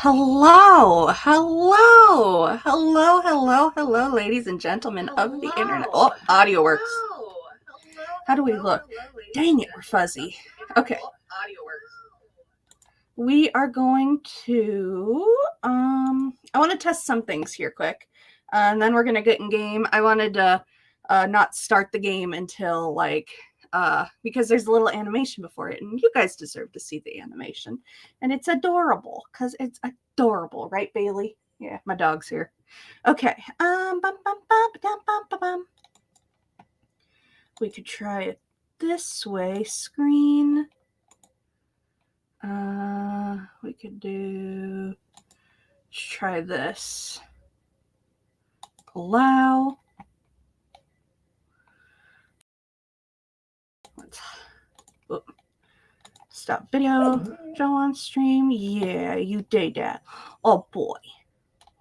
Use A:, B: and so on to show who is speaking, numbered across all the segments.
A: Hello, hello, hello, hello, hello, ladies and gentlemen of the internet. Oh, audio works. How do we look? Dang it, we're fuzzy. Okay. We are going to, I want to test some things here quick, and then we're going to get in game. I wanted to not start the game until because there's a little animation before it, and you guys deserve to see the animation. And it's adorable, because it's adorable, right, Bailey? Yeah, my dog's here. Okay. We could try it this way. Screen. We could try this. Allow. Let's stop video. Show on stream. Yeah, you did that. Oh boy.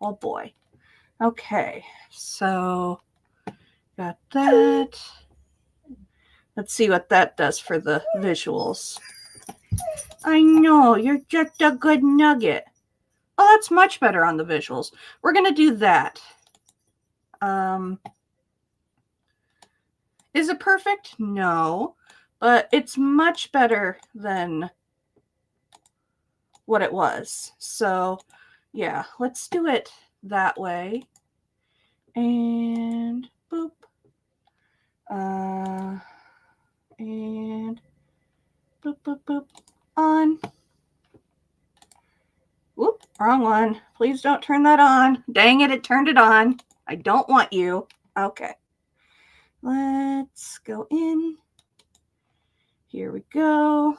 A: Oh boy. Okay, so got that. Let's see what that does for the visuals. I know, you're just a good nugget. Oh, that's much better on the visuals. We're going to do that. Is it perfect? No, but it's much better than what it was. So, yeah, let's do it that way. And boop. And boop, boop, boop. On. Whoop, wrong one. Please don't turn that on. Dang it, it turned it on. I don't want you. Okay. Let's go in. Here we go.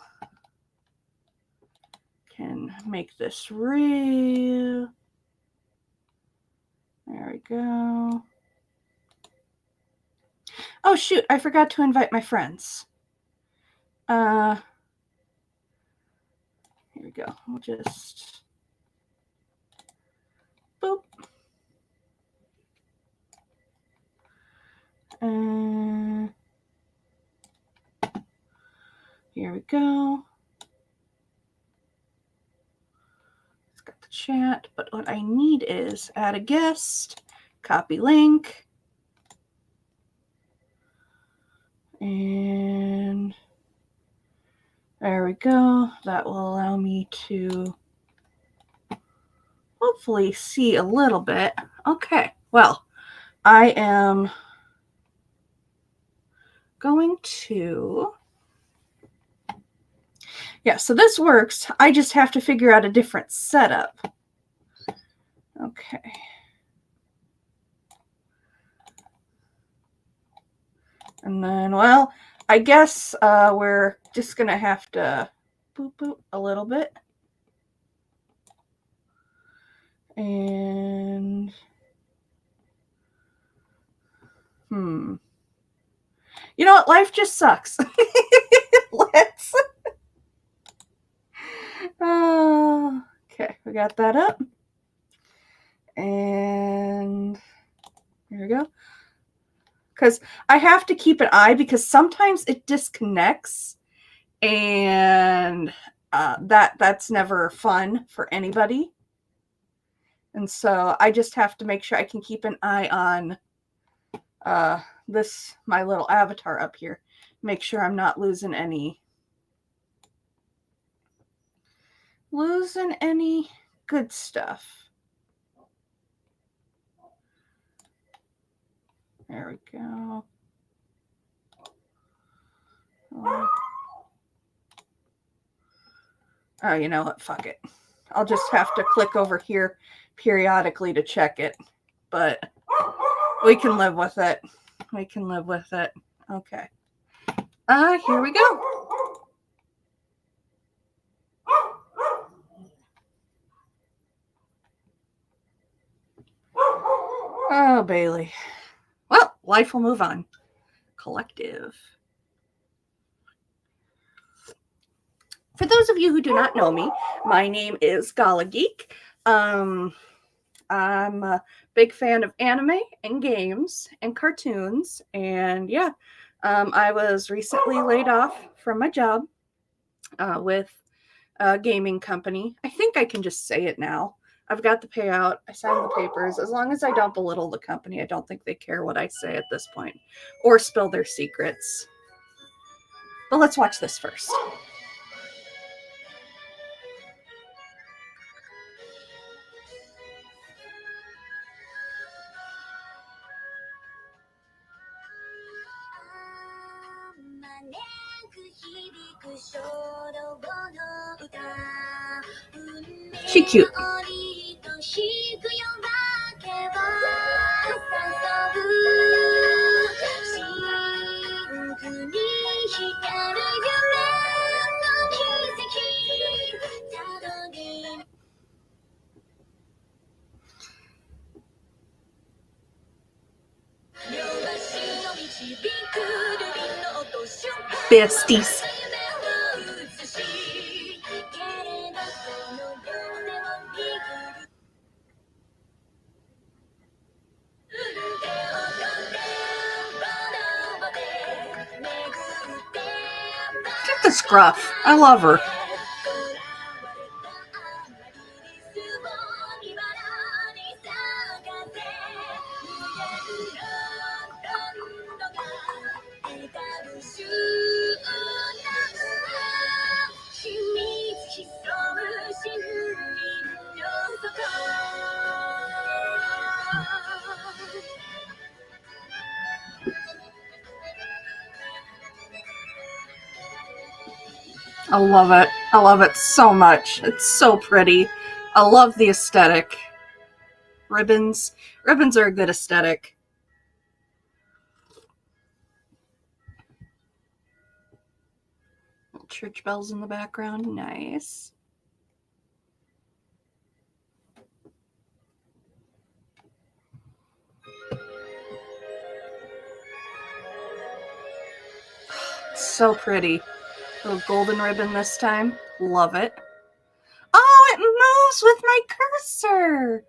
A: Can make this real. There we go. Oh, shoot, I forgot to invite my friends. Here we go. We'll just boop. Here we go. It's got the chat, but what I need is add a guest, copy link, and there we go. That will allow me to hopefully see a little bit. Okay, well, I am going to... Yeah, so this works. I just have to figure out a different setup. Okay. And then, well, I guess we're just going to have to boop boop a little bit. And, you know what? Life just sucks. Let's. Okay, we got that up. And here we go. Because I have to keep an eye because sometimes it disconnects. And that's never fun for anybody. And so I just have to make sure I can keep an eye on my little avatar up here. Make sure I'm not losing any good stuff. There we go. Oh, you know what? Fuck it. I'll just have to click over here periodically to check it. But we can live with it. We can live with it. Okay. Here we go. Oh, Bailey. Well, life will move on. Collective. For those of you who do not know me, my name is Gala Geek. I'm a big fan of anime and games and cartoons. And yeah, I was recently laid off from my job with gaming company. I think I can just say it now. I've got the payout. I signed the papers. As long as I don't belittle the company, I don't think they care what I say at this point or spill their secrets. But let's watch this first. She cute. Besties. Get the scruff. I love her. I love it. I love it so much. It's so pretty. I love the aesthetic. Ribbons. Ribbons are a good aesthetic. Little church bells in the background. Nice. So pretty. Little golden ribbon this time. Love it. Oh, it moves with my cursor.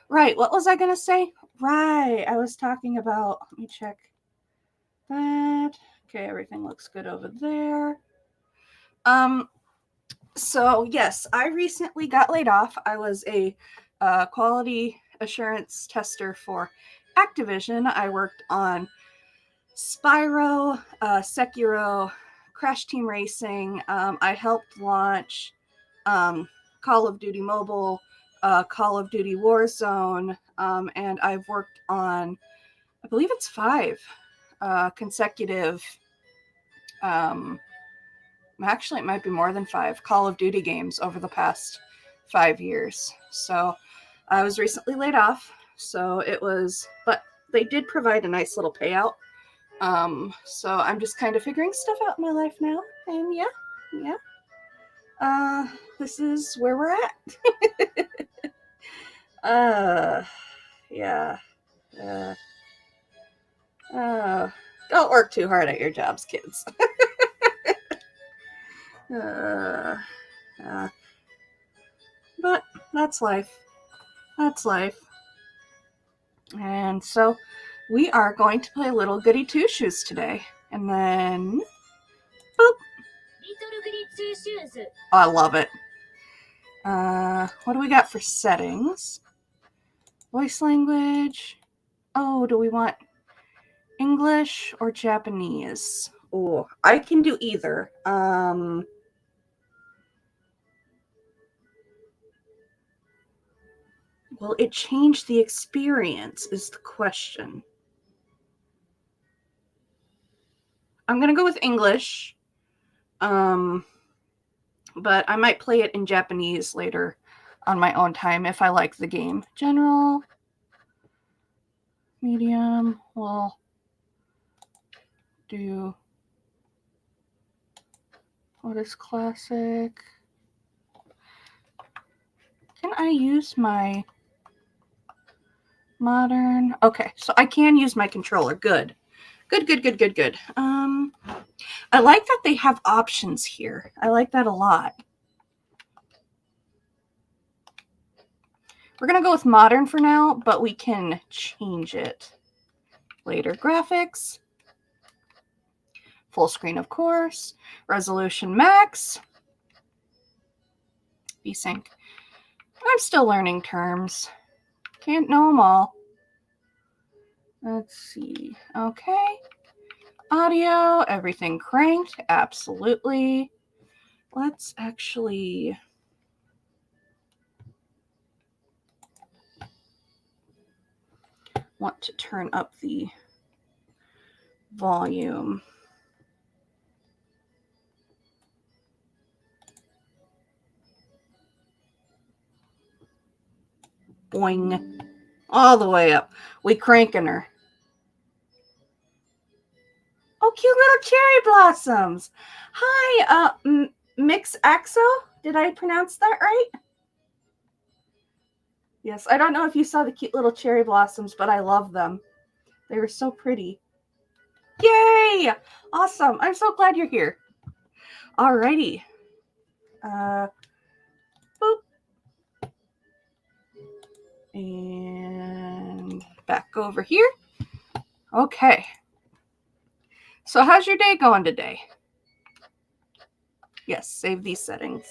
A: Right, what was I going to say? Right, I was talking about, let me check that. Okay, everything looks good over there. So yes, I recently got laid off. I was a quality assurance tester for Activision. I worked on Spyro, Sekiro, Crash Team Racing. I helped launch Call of Duty Mobile, Call of Duty Warzone, and I've worked on, I believe it's 5 consecutive, actually it might be more than 5 Call of Duty games over the past 5 years. So I was recently laid off, so it was, but they did provide a nice little payout. So I'm just kind of figuring stuff out in my life now, and yeah. This is where we're at. Yeah. Don't work too hard at your jobs, kids. But that's life. That's life. And so we are going to play Little Goody Two Shoes today. And then, boop. Oh, I love it. What do we got for settings? Voice language. Oh, do we want English or Japanese? Oh, I can do either. Will it change the experience is the question. I'm going to go with English. But I might play it in Japanese later on my own time if I like the game. General, medium, we'll do, what is classic? Can I use my modern? Okay, so I can use my controller. Good. I like that they have options here. I like that a lot. We're going to go with modern for now, but we can change it later. Graphics. Full screen, of course. Resolution max. Sync. I'm still learning terms. Can't know them all. Let's see. Okay. Audio, everything cranked. Absolutely. Let's actually... want to turn up the volume. Boing. All the way up. We cranking her. Oh, cute little cherry blossoms. Hi, Mix Axo. Did I pronounce that right? Yes, I don't know if you saw the cute little cherry blossoms, but I love them. They were so pretty. Yay! Awesome. I'm so glad you're here. Alrighty. Boop. And back over here. Okay. So how's your day going today? Yes, save these settings.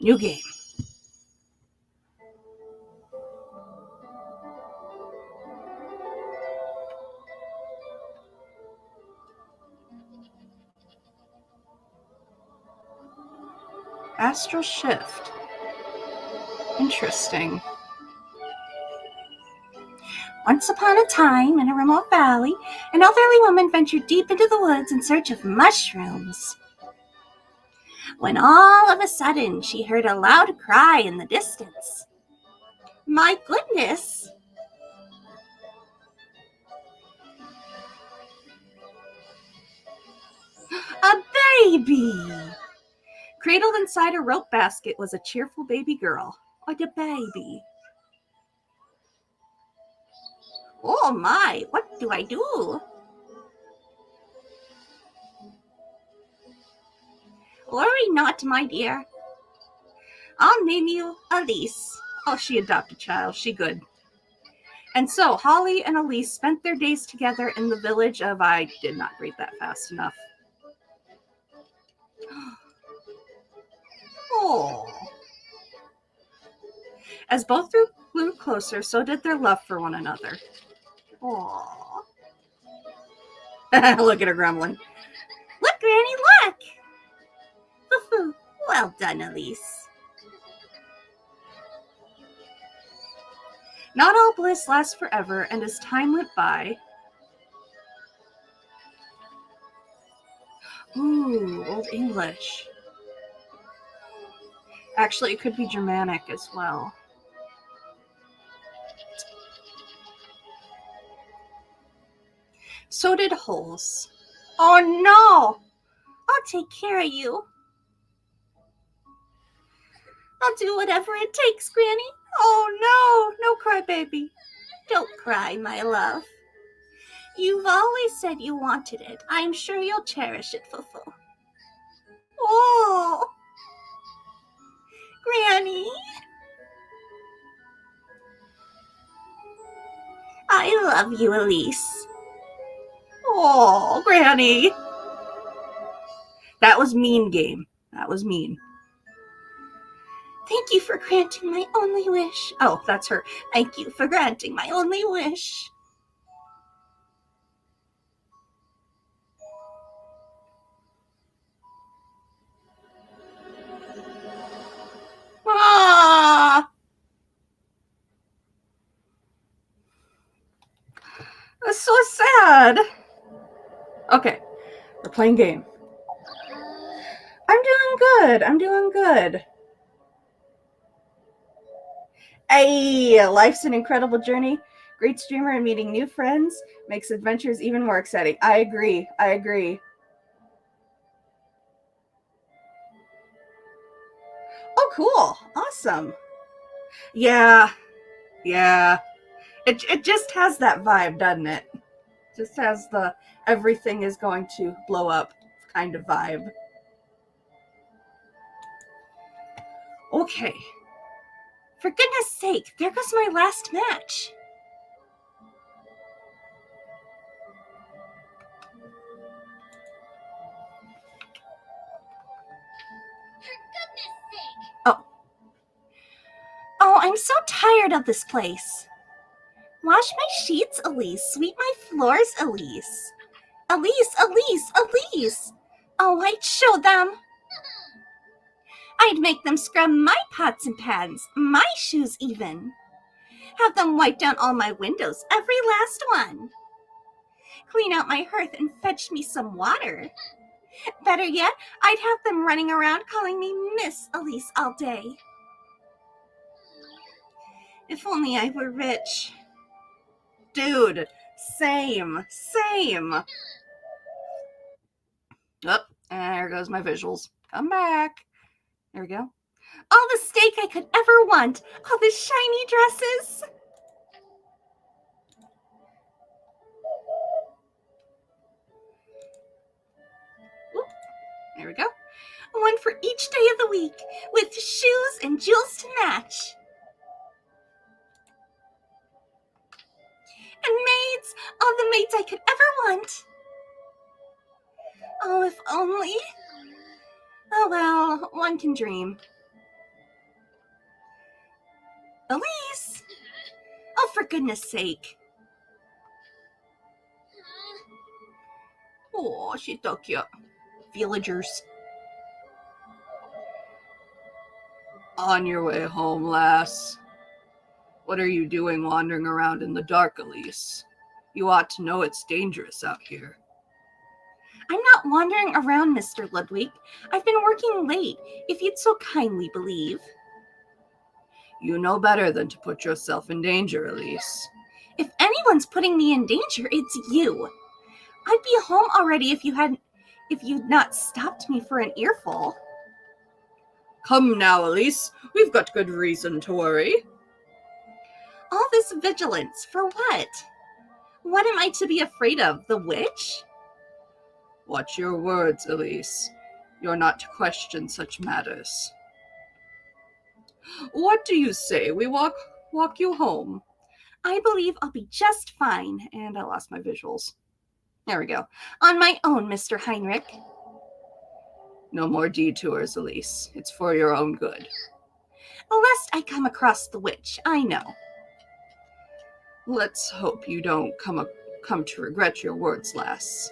A: New game. Astral shift. Interesting. Once upon a time, in a remote valley, an elderly woman ventured deep into the woods in search of mushrooms. When all of a sudden she heard a loud cry in the distance. My goodness! A baby! Cradled inside a rope basket was a cheerful baby girl. Like a baby. Oh my, what do I do? Worry not, my dear. I'll name you Elise. Oh, she adopted child. She good. And so Holly and Elise spent their days together in the village of... I did not read that fast enough. Oh. As both grew closer, so did their love for one another. Oh. Look at her grumbling. Look, Granny, look! Foo-foo. Well done, Elise. Not all bliss lasts forever, and as time went by... Ooh, Old English. Actually, it could be Germanic as well. So did holes. Oh no! I'll take care of you. I'll do whatever it takes, Granny. Oh no! No cry, baby. Don't cry, my love. You've always said you wanted it. I'm sure you'll cherish it, Foo-foo. Oh! Granny! I love you, Elise. Oh, Granny! That was mean, game. That was mean. Thank you for granting my only wish. Oh, that's her. Thank you for granting my only wish. Ah! That's so sad. Okay, we're playing game. I'm doing good. Hey, life's an incredible journey. Great streamer and meeting new friends makes adventures even more exciting. I agree. Oh, cool. Awesome. Yeah. It just has that vibe, doesn't it? Just has the everything is going to blow up kind of vibe. Okay. For goodness sake, there goes my last match. tired of this place. Wash my sheets, Elise. Sweep my floors, Elise. Elise, Elise, Elise. Oh, I'd show them. I'd make them scrub my pots and pans, my shoes even. Have them wipe down all my windows, every last one. Clean out my hearth and fetch me some water. Better yet, I'd have them running around calling me Miss Elise all day. If only I were rich. Dude, same. Oh, there goes my visuals. Come back. There we go. All the steak I could ever want. All the shiny dresses. Oop, there we go. One for each day of the week, with shoes and jewels to match. And maids, all the maids I could ever want. Oh, if only. Oh well, one can dream. Elise! Oh, for goodness sake. Oh, she's so cute. Villagers. On your way home, lass. What are you doing wandering around in the dark, Elise? You ought to know it's dangerous out here. I'm not wandering around, Mr. Ludwig. I've been working late, if you'd so kindly believe. You know better than to put yourself in danger, Elise. If anyone's putting me in danger, it's you. I'd be home already if you'd not stopped me for an earful. Come now, Elise. We've got good reason to worry. All this vigilance, for what? What am I to be afraid of, the witch? Watch your words, Elise. You're not to question such matters. What do you say we walk you home? I believe I'll be just fine. And I lost my visuals. There we go. On my own, Mr. Heinrich. No more detours, Elise. It's for your own good. Lest I come across the witch, I know. Let's hope you don't come to regret your words, lass.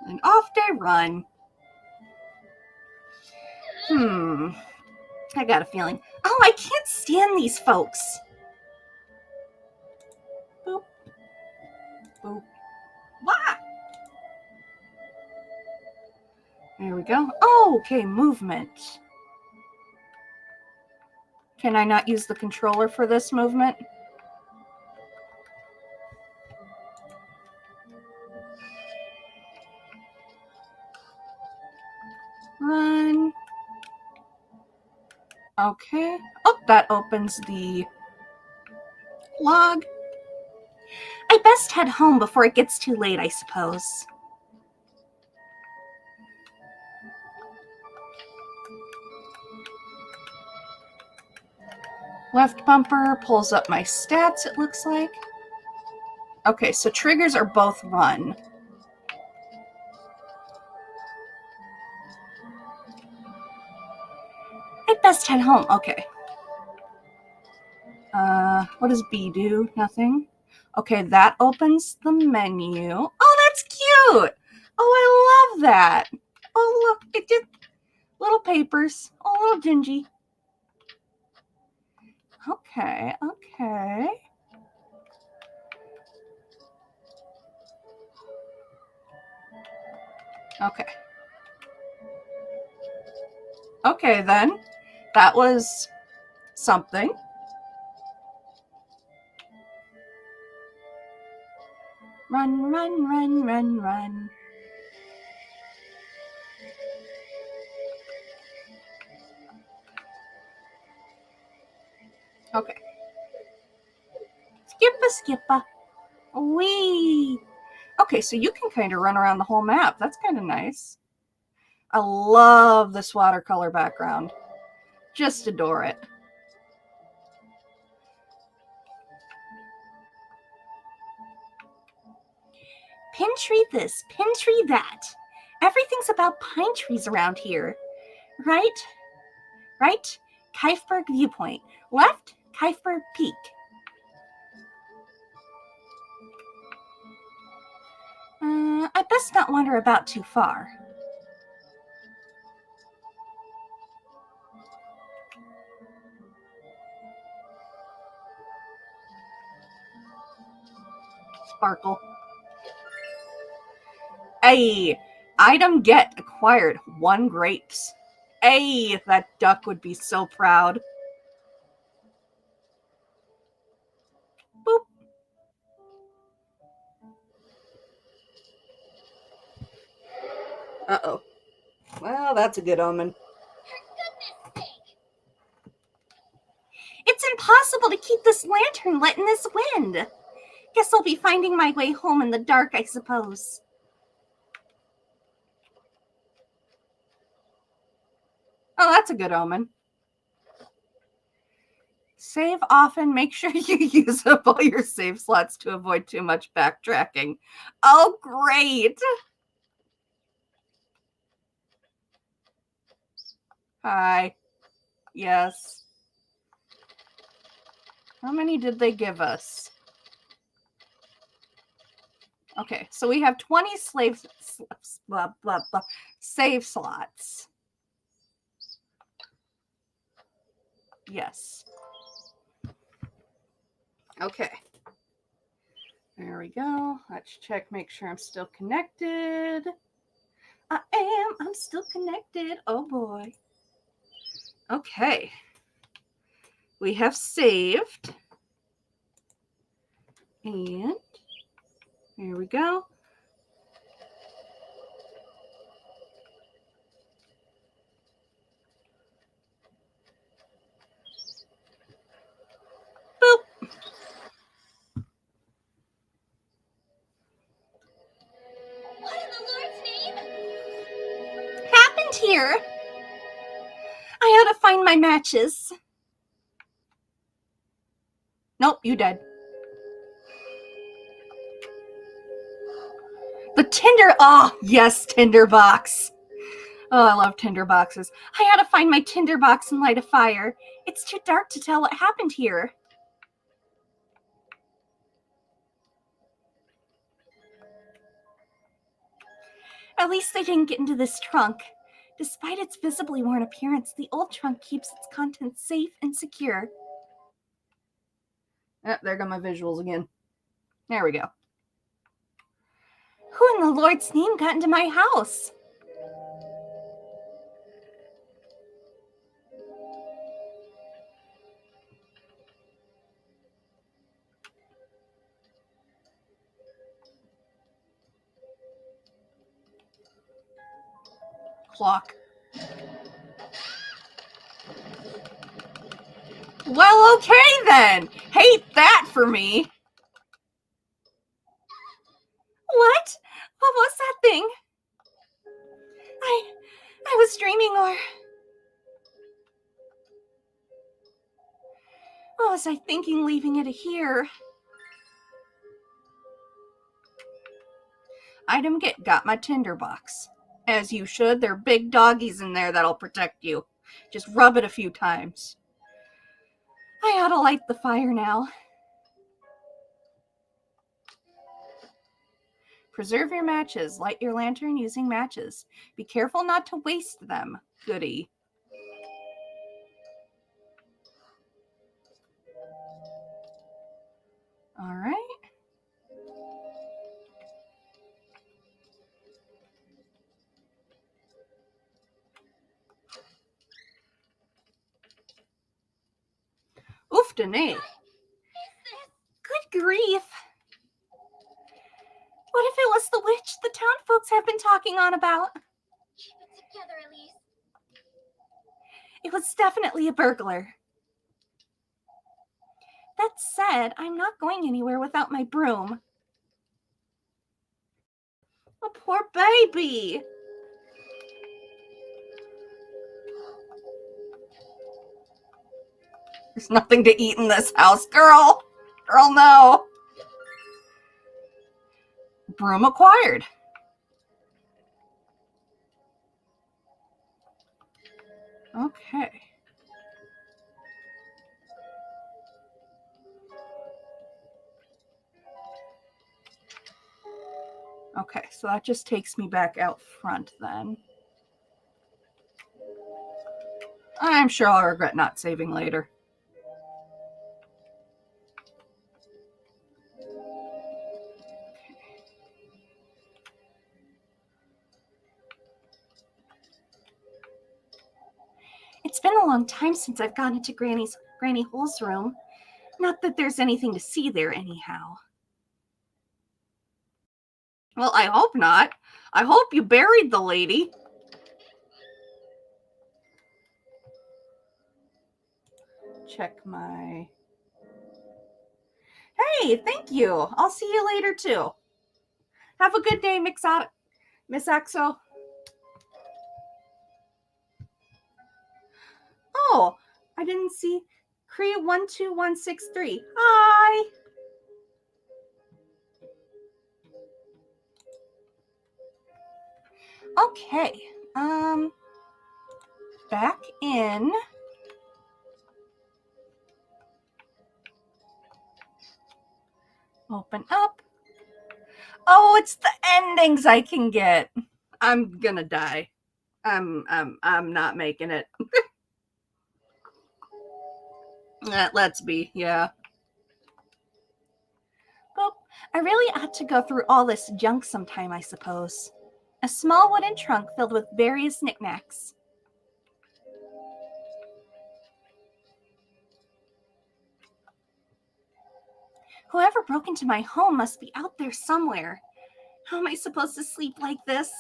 A: And off they run. I got a feeling. Oh, I can't stand these folks. Boop. Boop. Wah! There we go. Oh, okay, movement. Can I not use the controller for this movement? Run. Okay. Oh, that opens the log. I best head home before it gets too late, I suppose. Left bumper pulls up my stats, it looks like. Okay, so triggers are both run. I'd best head home. Okay. What does B do? Nothing. Okay, that opens the menu. Oh, that's cute! Oh, I love that. Oh, look, it did little papers. Oh, little dingy. Okay. Okay, then. That was something. Run, run, run, run, run. Okay. Skippa. Wee. Okay, so you can kind of run around the whole map. That's kind of nice. I love this watercolor background. Just adore it. Pin tree this, pin tree that. Everything's about pine trees around here. Right? Kifeberg Viewpoint. Left, Kifeberg Peak. I best not wander about too far. Sparkle. Hey, item get acquired 1 grapes. Hey, that duck would be so proud. Boop. Uh-oh. Well, that's a good omen. It's impossible to keep this lantern lit in this wind. Guess I'll be finding my way home in the dark, I suppose. Oh, that's a good omen. Save often. Make sure you use up all your save slots to avoid too much backtracking. Oh, great. Hi. Yes. How many did they give us? Okay, so we have 20 save slots. Yes. Okay. There we go. Let's check, make sure I'm still connected. I'm still connected. Oh boy. Okay. We have saved. And here we go. Boop.
B: What in the Lord's name
A: happened here? I ought to find my matches. Nope, you dead. The tinder. Oh, yes, tinderbox. Oh, I love tinderboxes. I ought to find my tinderbox and light a fire. It's too dark to tell what happened here. At least they didn't get into this trunk. Despite its visibly worn appearance, the old trunk keeps its contents safe and secure. There go my visuals again. There we go. Who in the Lord's name got into my house? Clock. Well, okay then. Hate that for me. What? What was that thing? I was dreaming, or what was I thinking leaving it here? Item get got my tinderbox. As you should. There are big doggies in there that'll protect you. Just rub it a few times. I ought to light the fire now. Preserve your matches. Light your lantern using matches. Be careful not to waste them. Goody. All right. Oof, Danae. Good grief. What if it was the witch the town folks have been talking on about?
B: Keep it together, Elise.
A: It was definitely a burglar. That said, I'm not going anywhere without my broom. A poor baby. There's nothing to eat in this house, girl. Girl, no. Broom acquired. Okay. So that just takes me back out front then. I'm sure I'll regret not saving later. It's been a long time since I've gone into Granny Hole's room. Not that there's anything to see there anyhow. Well, I hope not. I hope you buried the lady. Check my... Hey, thank you. I'll see you later too. Have a good day, Miss Axo. Oh, I didn't see Cree 12163. Hi. Okay. Back in. Open up. Oh, it's the endings I can get. I'm gonna die. I'm not making it. Let's be, yeah. Well, I really ought to go through all this junk sometime, I suppose. A small wooden trunk filled with various knickknacks. Whoever broke into my home must be out there somewhere. How am I supposed to sleep like this?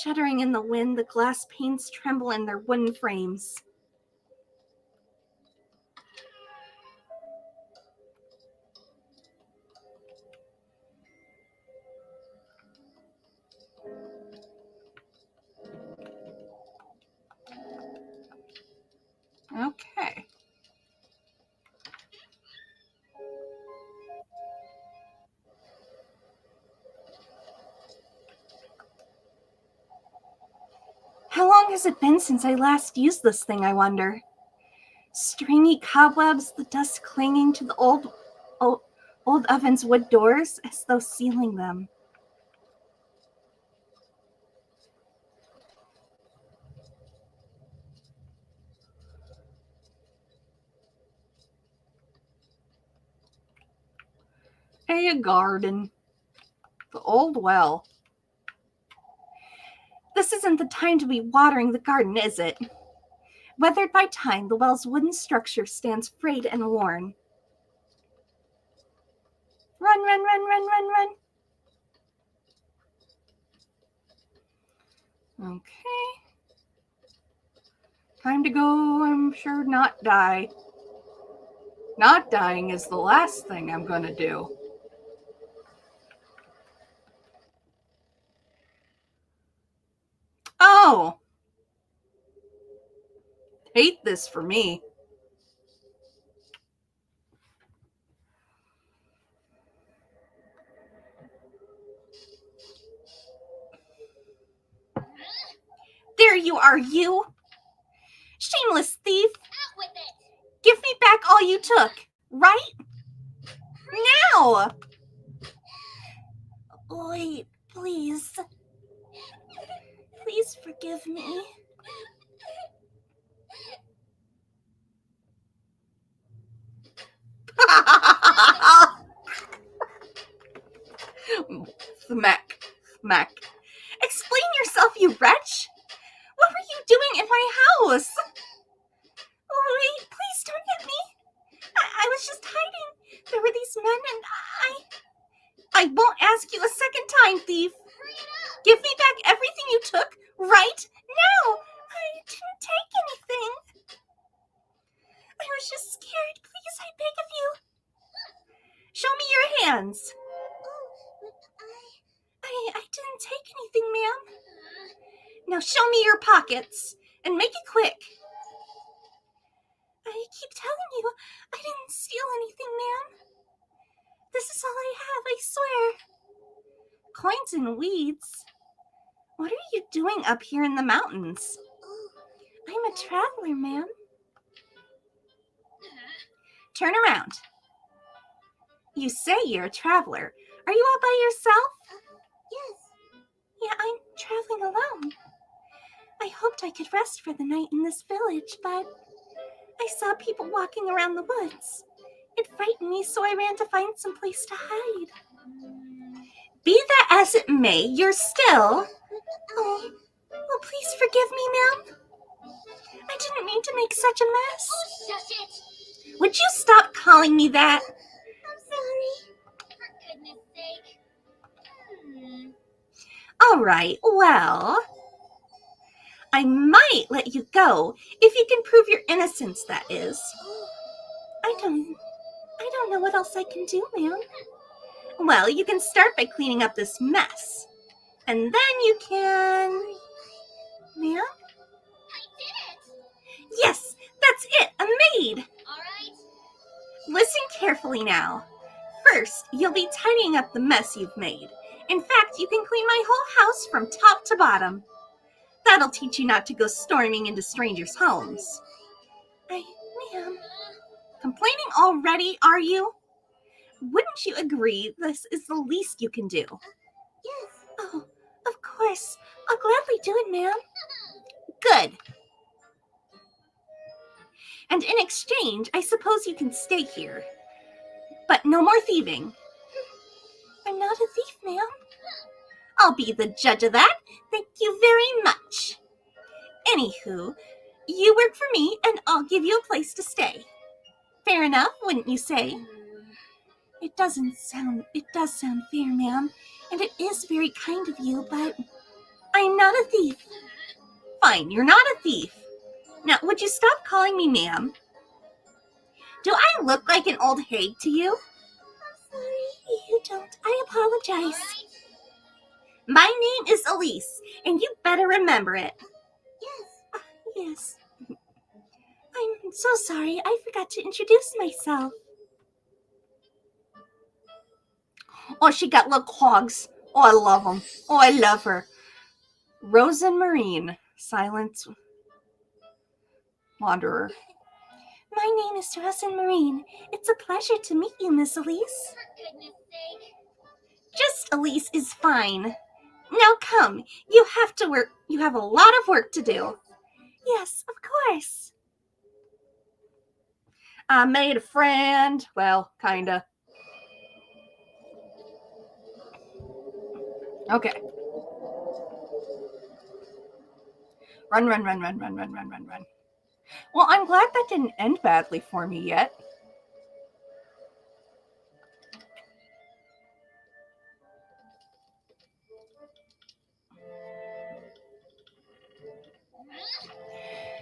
A: Shuddering in the wind, the glass panes tremble in their wooden frames. Okay. How long has it been since I last used this thing, I wonder? Stringy cobwebs, the dust clinging to the old oven's wood doors as though sealing them. A garden. The old well. This isn't the time to be watering the garden, is it? Weathered by time, the well's wooden structure stands frayed and worn. Run, run, run, run, run, run. Okay. Time to go, I'm sure, not die. Not dying is the last thing I'm going to do. Oh! Hate this for me. There you are, you! Shameless thief!
B: Out with it!
A: Give me back all you took, right? Now! Wait, please. Please forgive me. Smack. Explain yourself, you wretch! What were you doing in my house? Wait, please don't hit me. I was just hiding. There were these men and I won't ask you a second time, thief. Give me back everything you took right now. I didn't take anything. I was just scared. Please, I beg of you. Show me your hands. I didn't take anything, ma'am. Now show me your pockets and make it quick. I keep telling you, I didn't steal anything, ma'am. This is all I have, I swear. Coins and weeds. What are you doing up here in the mountains? I'm a traveler, ma'am. Turn around. You say you're a traveler. Are you all by yourself?
B: Yes.
A: Yeah, I'm traveling alone. I hoped I could rest for the night in this village, but I saw people walking around the woods. It frightened me, so I ran to find some place to hide. Be that as it may, you're still... Oh, please forgive me, ma'am. I didn't mean to make such a mess.
B: Oh, shush it!
A: Would you stop calling me that?
B: I'm sorry. For goodness sake.
A: All right, well, I might let you go if you can prove your innocence, that is. I don't know what else I can do, ma'am. Well, you can start by cleaning up this mess. And then you can... Ma'am?
B: I did it!
A: Yes, that's it, a maid!
B: Alright.
A: Listen carefully now. First, you'll be tidying up the mess you've made. In fact, you can clean my whole house from top to bottom. That'll teach you not to go storming into strangers' homes. Ma'am, complaining already, are you? Wouldn't you agree this is the least you can do?
B: Yes.
A: Oh, of course. I'll gladly do it, ma'am. Good. And in exchange, I suppose you can stay here. But no more thieving. I'm not a thief, ma'am. I'll be the judge of that. Thank you very much. Anywho, you work for me and I'll give you a place to stay. Fair enough, wouldn't you say? It does sound fair, ma'am, and it is very kind of you, but I'm not a thief. Fine, you're not a thief. Now, would you stop calling me ma'am? Do I look like an old hag to you?
B: I'm sorry.
A: You don't. I apologize. My name is Elise, and you better remember it.
B: Yes.
A: Yes. I'm so sorry. I forgot to introduce myself. Oh, she got little clogs. Oh, I love them. Oh, I love her. Rosen Marine, silent wanderer. My name is Rosen Marine. It's a pleasure to meet you, Miss Elise.
B: For goodness sake.
A: Just Elise is fine. Now come, you have to work. You have a lot of work to do. Yes, of course. I made a friend. Well, kinda. Okay. Run, run, run, run, run, run, run, run, run. Well, I'm glad that didn't end badly for me yet.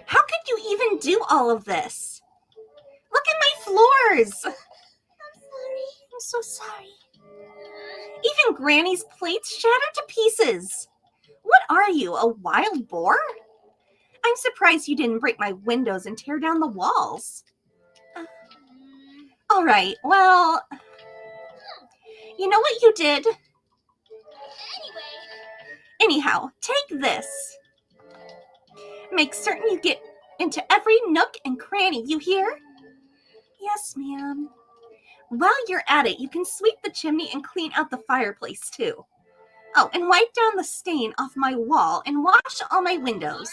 A: How could you even do all of this? Look at my floors.
B: I'm sorry.
A: I'm so sorry. Even Granny's plates shattered to pieces. What are you, a wild boar? I'm surprised you didn't break my windows and tear down the walls. All right, well, you know what you did? Anyhow, take this. Make certain you get into every nook and cranny, you hear? Yes, ma'am. While you're at it, you can sweep the chimney and clean out the fireplace, too. Oh, and wipe down the stain off my wall and wash all my windows.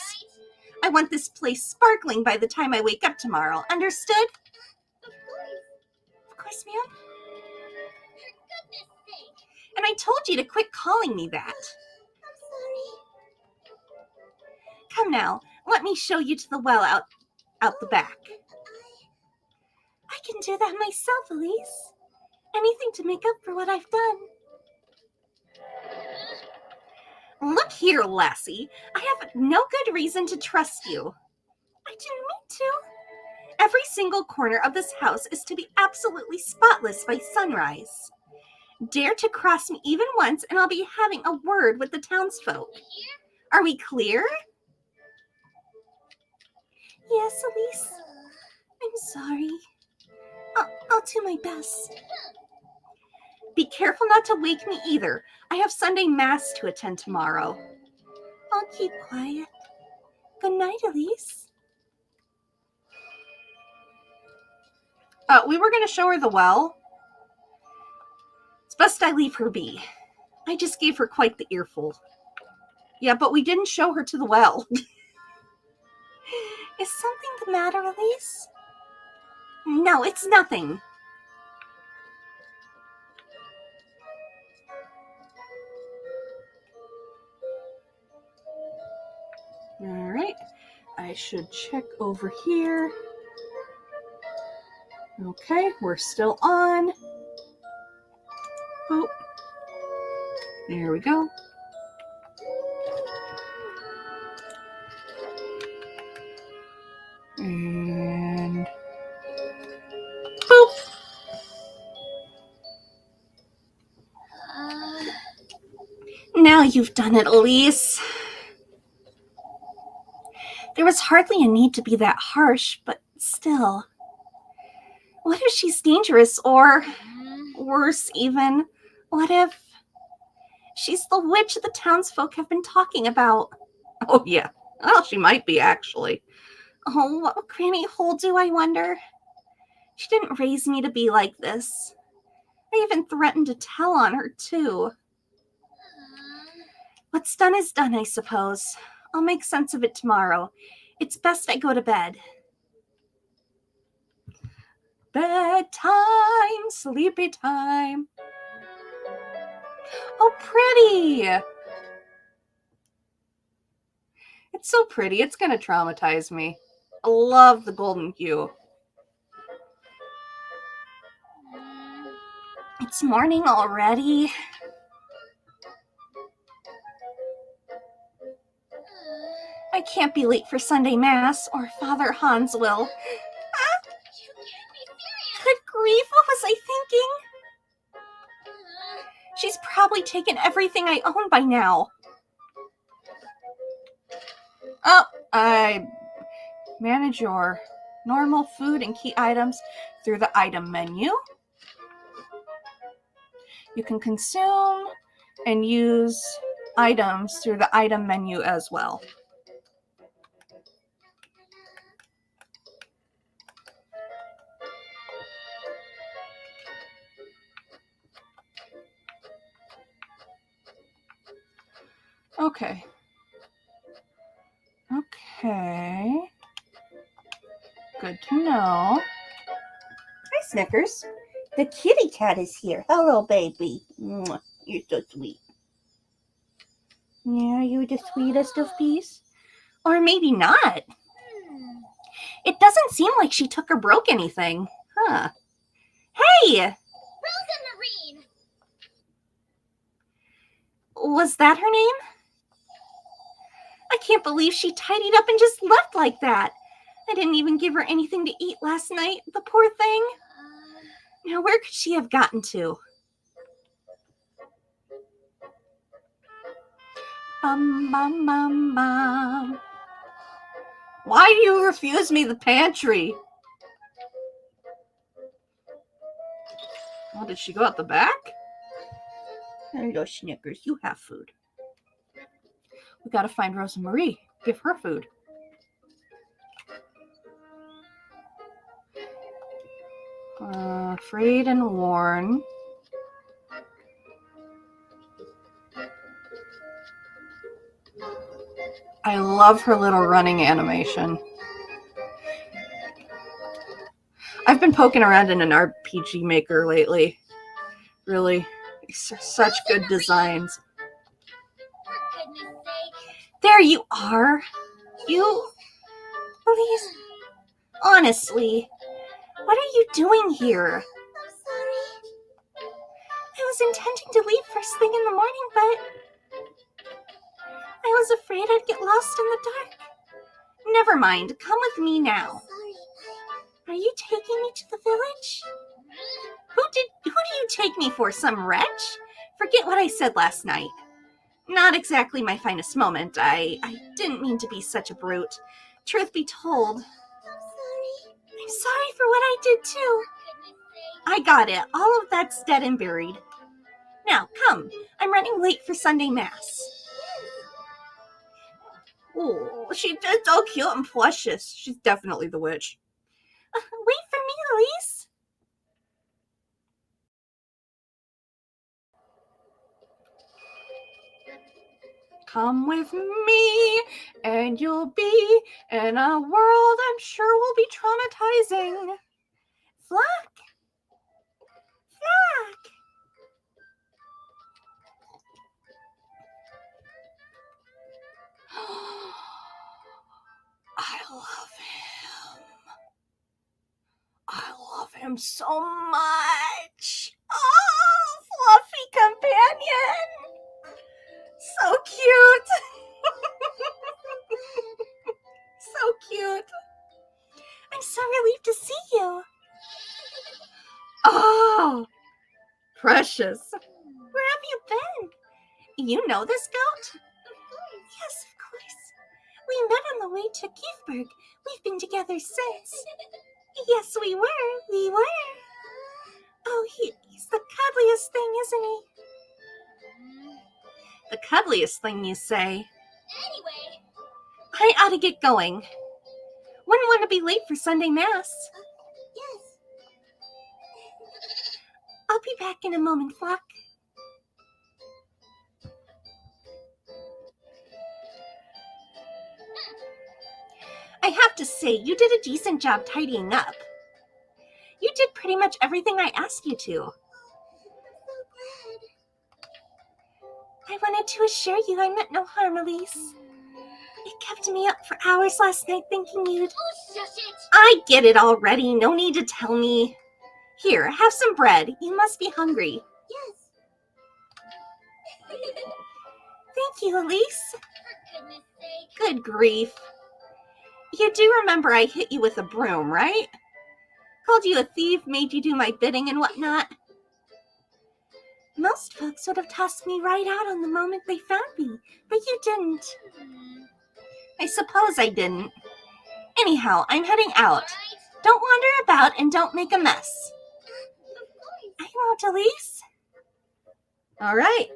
A: I want this place sparkling by the time I wake up tomorrow. Understood? Of course, ma'am.
B: For goodness sake.
A: And I told you to quit calling me that.
B: I'm sorry.
A: Come now, let me show you to the well out the back. I can do that myself, Elise. Anything to make up for what I've done. Look here, lassie. I have no good reason to trust you. I didn't mean to. Every single corner of this house is to be absolutely spotless by sunrise. Dare to cross me even once, and I'll be having a word with the townsfolk. Are we clear? Yes, Elise. I'm sorry. I'll do my best. Be careful not to wake me either. I have Sunday Mass to attend tomorrow. I'll keep quiet. Good night, Elise. We were going to show her the well. It's best I leave her be. I just gave her quite the earful. Yeah, but we didn't show her to the well.
B: Is something the matter, Elise?
A: No, it's nothing. All right. I should check over here. Okay, we're still on. Boop. There we go. And boop. Now you've done it, Elise. There was hardly a need to be that harsh, but still. What if she's dangerous, or worse even, what if she's the witch the townsfolk have been talking about? Oh, yeah. Well, she might be, actually. Oh, what granny hole do I wonder? She didn't raise me to be like this. I even threatened to tell on her, too. What's done is done, I suppose. I'll make sense of it tomorrow. It's best I go to bed. Bedtime, sleepy time. Oh, pretty! It's so pretty. It's going to traumatize me. I love the golden hue. It's morning already. I can't be late for Sunday Mass, or Father Hans will. Good grief, what was I thinking? She's probably taken everything I own by now. Oh, I manage your normal food and key items through the item menu. You can consume and use items through the item menu as well. Okay. Okay. Good to know.
B: Hi, Snickers. The kitty cat is here. Hello, baby. Mwah. You're so sweet. Yeah, you're the sweetest of bees.
A: Or maybe not. It doesn't seem like she took or broke anything. Huh. Hey!
B: Rosamarine!
A: Was that her name? I can't believe she tidied up and just left like that. I didn't even give her anything to eat last night, the poor thing. Now, where could she have gotten to? Bum, bum, bum, bum. Why do you refuse me the pantry? Oh, did she go out the back?
B: Hello, Snickers. You have food.
A: We gotta find Rosa Marie. Give her food. Afraid and worn. I love her little running animation. I've been poking around in an RPG Maker lately. Really, such good designs.
B: For goodness sake.
A: There you are. You, please, honestly, what are you doing here?
B: I'm sorry.
A: I was intending to leave first thing in the morning, but I was afraid I'd get lost in the dark. Never mind, come with me now.
B: Sorry.
A: Are you taking me to the village? Who do you take me for, some wretch? Forget what I said last night. Not exactly my finest moment. I didn't mean to be such a brute. Truth be told, I'm sorry for what I did too. I got it. All of that's dead and buried. Now, come. I'm running late for Sunday Mass. Oh, she's just so cute and precious. She's definitely the witch. Wait for me, Elise. Come with me, and you'll be in a world I'm sure will be traumatizing. Fluck! Fluck! I love him. I love him so much. Oh, fluffy companion. So cute. So cute. I'm so relieved to see you. Oh, precious. Where have you been? You know this goat? Yes, of course. We met on the way to Keithburg. We've been together since. Yes, we were. We were. Oh, he's the cuddliest thing, isn't he? The cuddliest thing, you say? Anyway, I ought to get going. Wouldn't want to be late for Sunday Mass. Yes. I'll be back in a moment, Flock. I have to say, you did a decent job tidying up. You did pretty much everything I asked you to. I'm so glad. I wanted to assure you I meant no harm, Elise. It kept me up for hours last night thinking you'd... Oh, shush it! I get it already. No need to tell me. Here, have some bread. You must be hungry. Yes. Thank you, Elise. For goodness sake. Good grief. You do remember I hit you with a broom, right? Called you a thief, made you do my bidding and whatnot. Most folks would have tossed me right out on the moment they found me, but you didn't. I suppose I didn't. Anyhow, I'm heading out. Right. Don't wander about and don't make a mess. I won't, Elise. All right.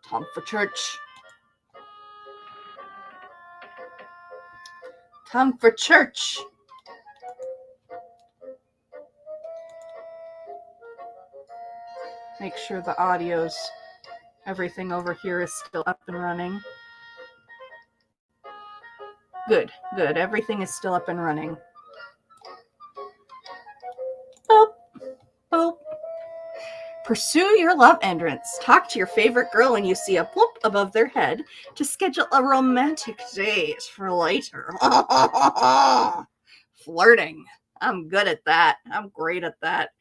A: Time for church. Time for church. Make sure the audio's, everything over here is still up and running. Good, good. Everything is still up and running. Boop, boop. Pursue your love entrance. Talk to your favorite girl when you see a bloop above their head to schedule a romantic date for later. Flirting. I'm good at that. I'm great at that.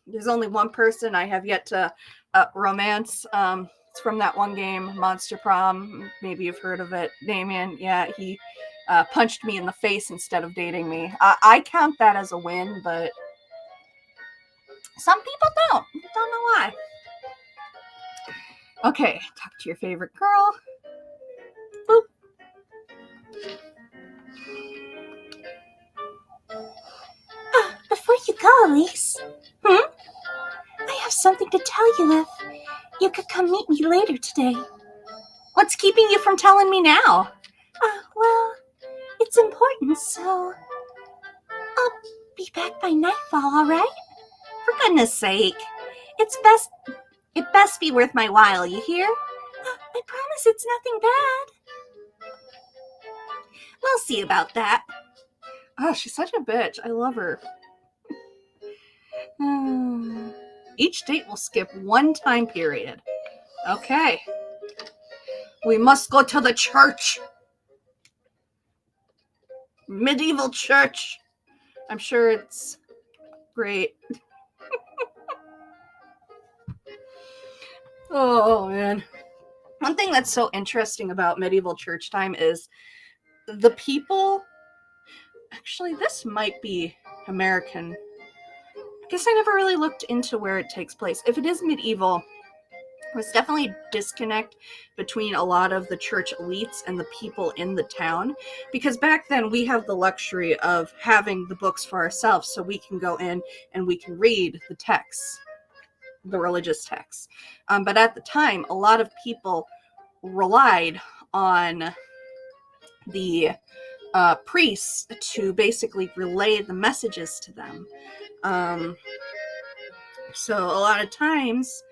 A: There's only one person I have yet to romance. It's from that one game, Monster Prom. Maybe you've heard of it. Damien, yeah, he punched me in the face instead of dating me. I count that as a win, but some people don't. Don't know why. Okay, talk to your favorite girl. Boop. Before you go, Elise. I have something to tell you if you could come meet me later today. What's keeping you from telling me now? Well, it's important, so I'll be back by nightfall, all right? For goodness sake. It best be worth my while, you hear? I promise it's nothing bad. We'll see about that. Oh, she's such a bitch. I love her. Each date will skip one time period. Okay. We must go to the church. Medieval church. I'm sure it's great. Oh, man. One thing that's so interesting about medieval church time is the people... Actually, this might be American. I guess I never really looked into where it takes place. If it is medieval, there's definitely a disconnect between a lot of the church elites and the people in the town. Because back then, we have the luxury of having the books for ourselves, so we can go in and we can read the texts, the religious texts. But at the time, a lot of people relied on the priests to basically relay the messages to them. So a lot of times,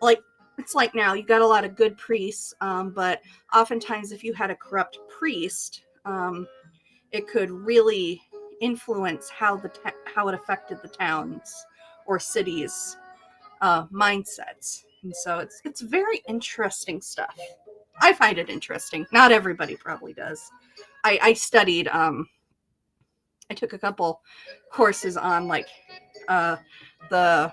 A: like it's like now you got a lot of good priests, but oftentimes if you had a corrupt priest, it could really influence how how it affected the towns or cities mindsets. And so it's very interesting stuff. I find it interesting. Not everybody probably does. I studied. I took a couple courses on like the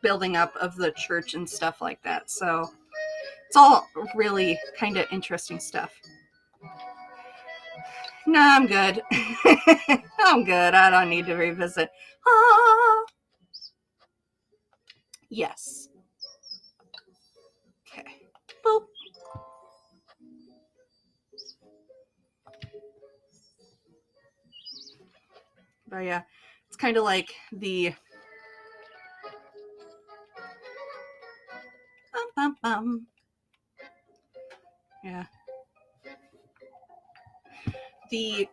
A: building up of the church and stuff like that. So it's all really kind of interesting stuff. No, I'm good. I'm good. I don't need to revisit. Ah, yes. Okay. Boop. But yeah, it's kind of like the bum, bum, bum. Yeah. The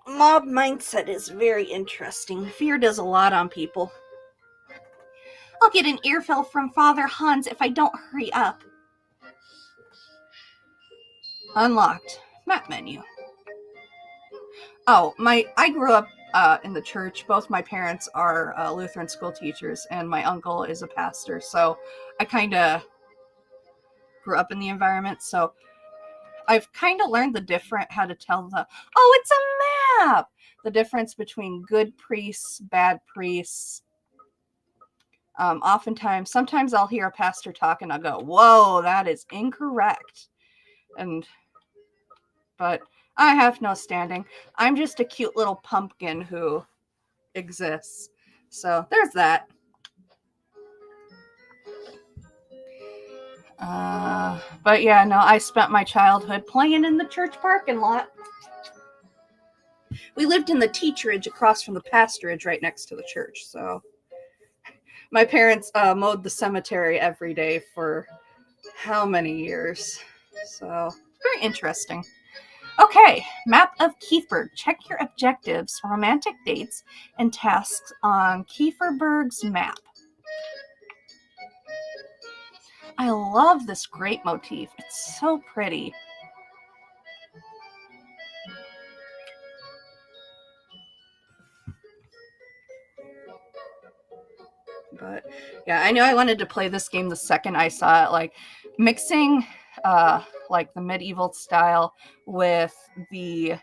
A: mob mindset is very interesting. Fear does a lot on people. I'll get an earful from Father Hans if I don't hurry up. Unlocked. Map menu. Oh, I grew up in the church. Both my parents are Lutheran school teachers, and my uncle is a pastor. So I kind of grew up in the environment. So I've kind of learned how to tell it's a map. The difference between good priests, bad priests. Sometimes I'll hear a pastor talk and I'll go, whoa, that is incorrect. But I have no standing. I'm just a cute little pumpkin who exists. So there's that. But yeah, no, I spent my childhood playing in the church parking lot. We lived in the teacherage across from the pastorage right next to the church. So my parents mowed the cemetery every day for how many years? So very interesting. Okay, map of Kieferberg. Check your objectives, romantic dates, and tasks on Kieferberg's map. I love this grape motif. It's so pretty. But yeah, I knew I wanted to play this game the second I saw it. Like mixing like the medieval style with the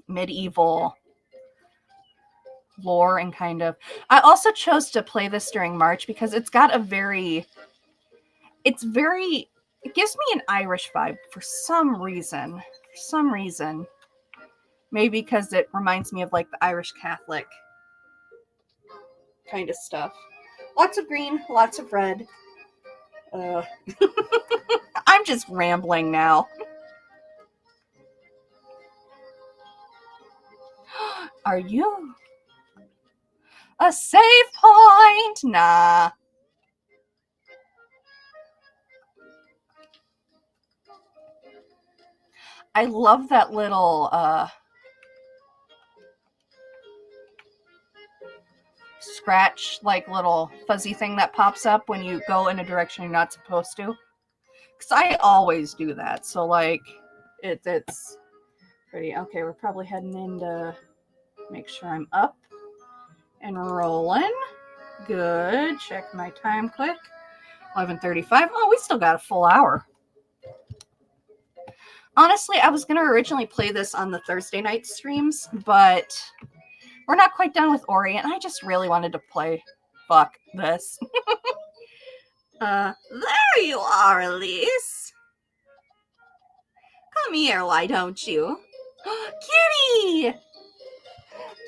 A: medieval lore and kind of. I also chose to play this during March because it's got a it gives me an Irish vibe for some reason. Maybe because it reminds me of like the Irish Catholic kind of stuff. Lots of green, lots of red. I'm just rambling now. Are you a save point? Nah. I love that little scratch, like little fuzzy thing that pops up when you go in a direction you're not supposed to. Because I always do that. So like it's pretty. Okay, we're probably heading in to make sure I'm up and rolling. Good. Check my time quick. 11:35. Oh, we still got a full hour. Honestly, I was going to originally play this on the Thursday night streams, but we're not quite done with Ori, and I just really wanted to play this. There you are, Elise. Come here, why don't you? Kitty!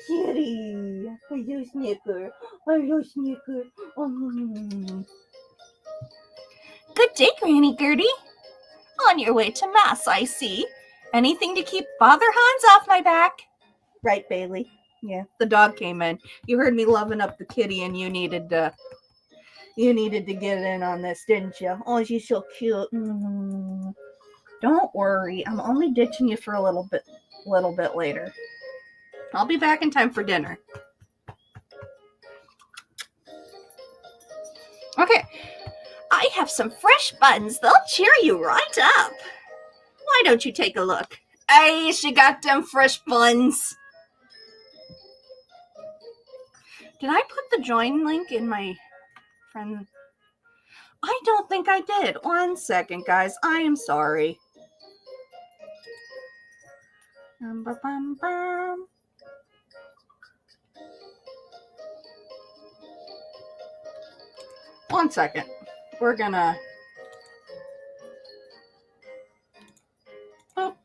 A: Kitty! Are you Snicker? Good day, Granny Gertie. On your way to Mass, I see. Anything to keep Father Hans off my back? Right, Bailey. Yeah, the dog came in. You heard me loving up the kitty, and you needed to get in on this, didn't you? Oh, she's so cute. Don't worry, I'm only ditching you for a little bit later. I'll be back in time for dinner. Okay.
B: I have some fresh buns. They'll cheer you right up. Why don't you take a look? Hey, she got them fresh buns.
A: Did I put the join link in my friend? I don't think I did. 1 second, guys. I am sorry. One second. We're gonna. Oh.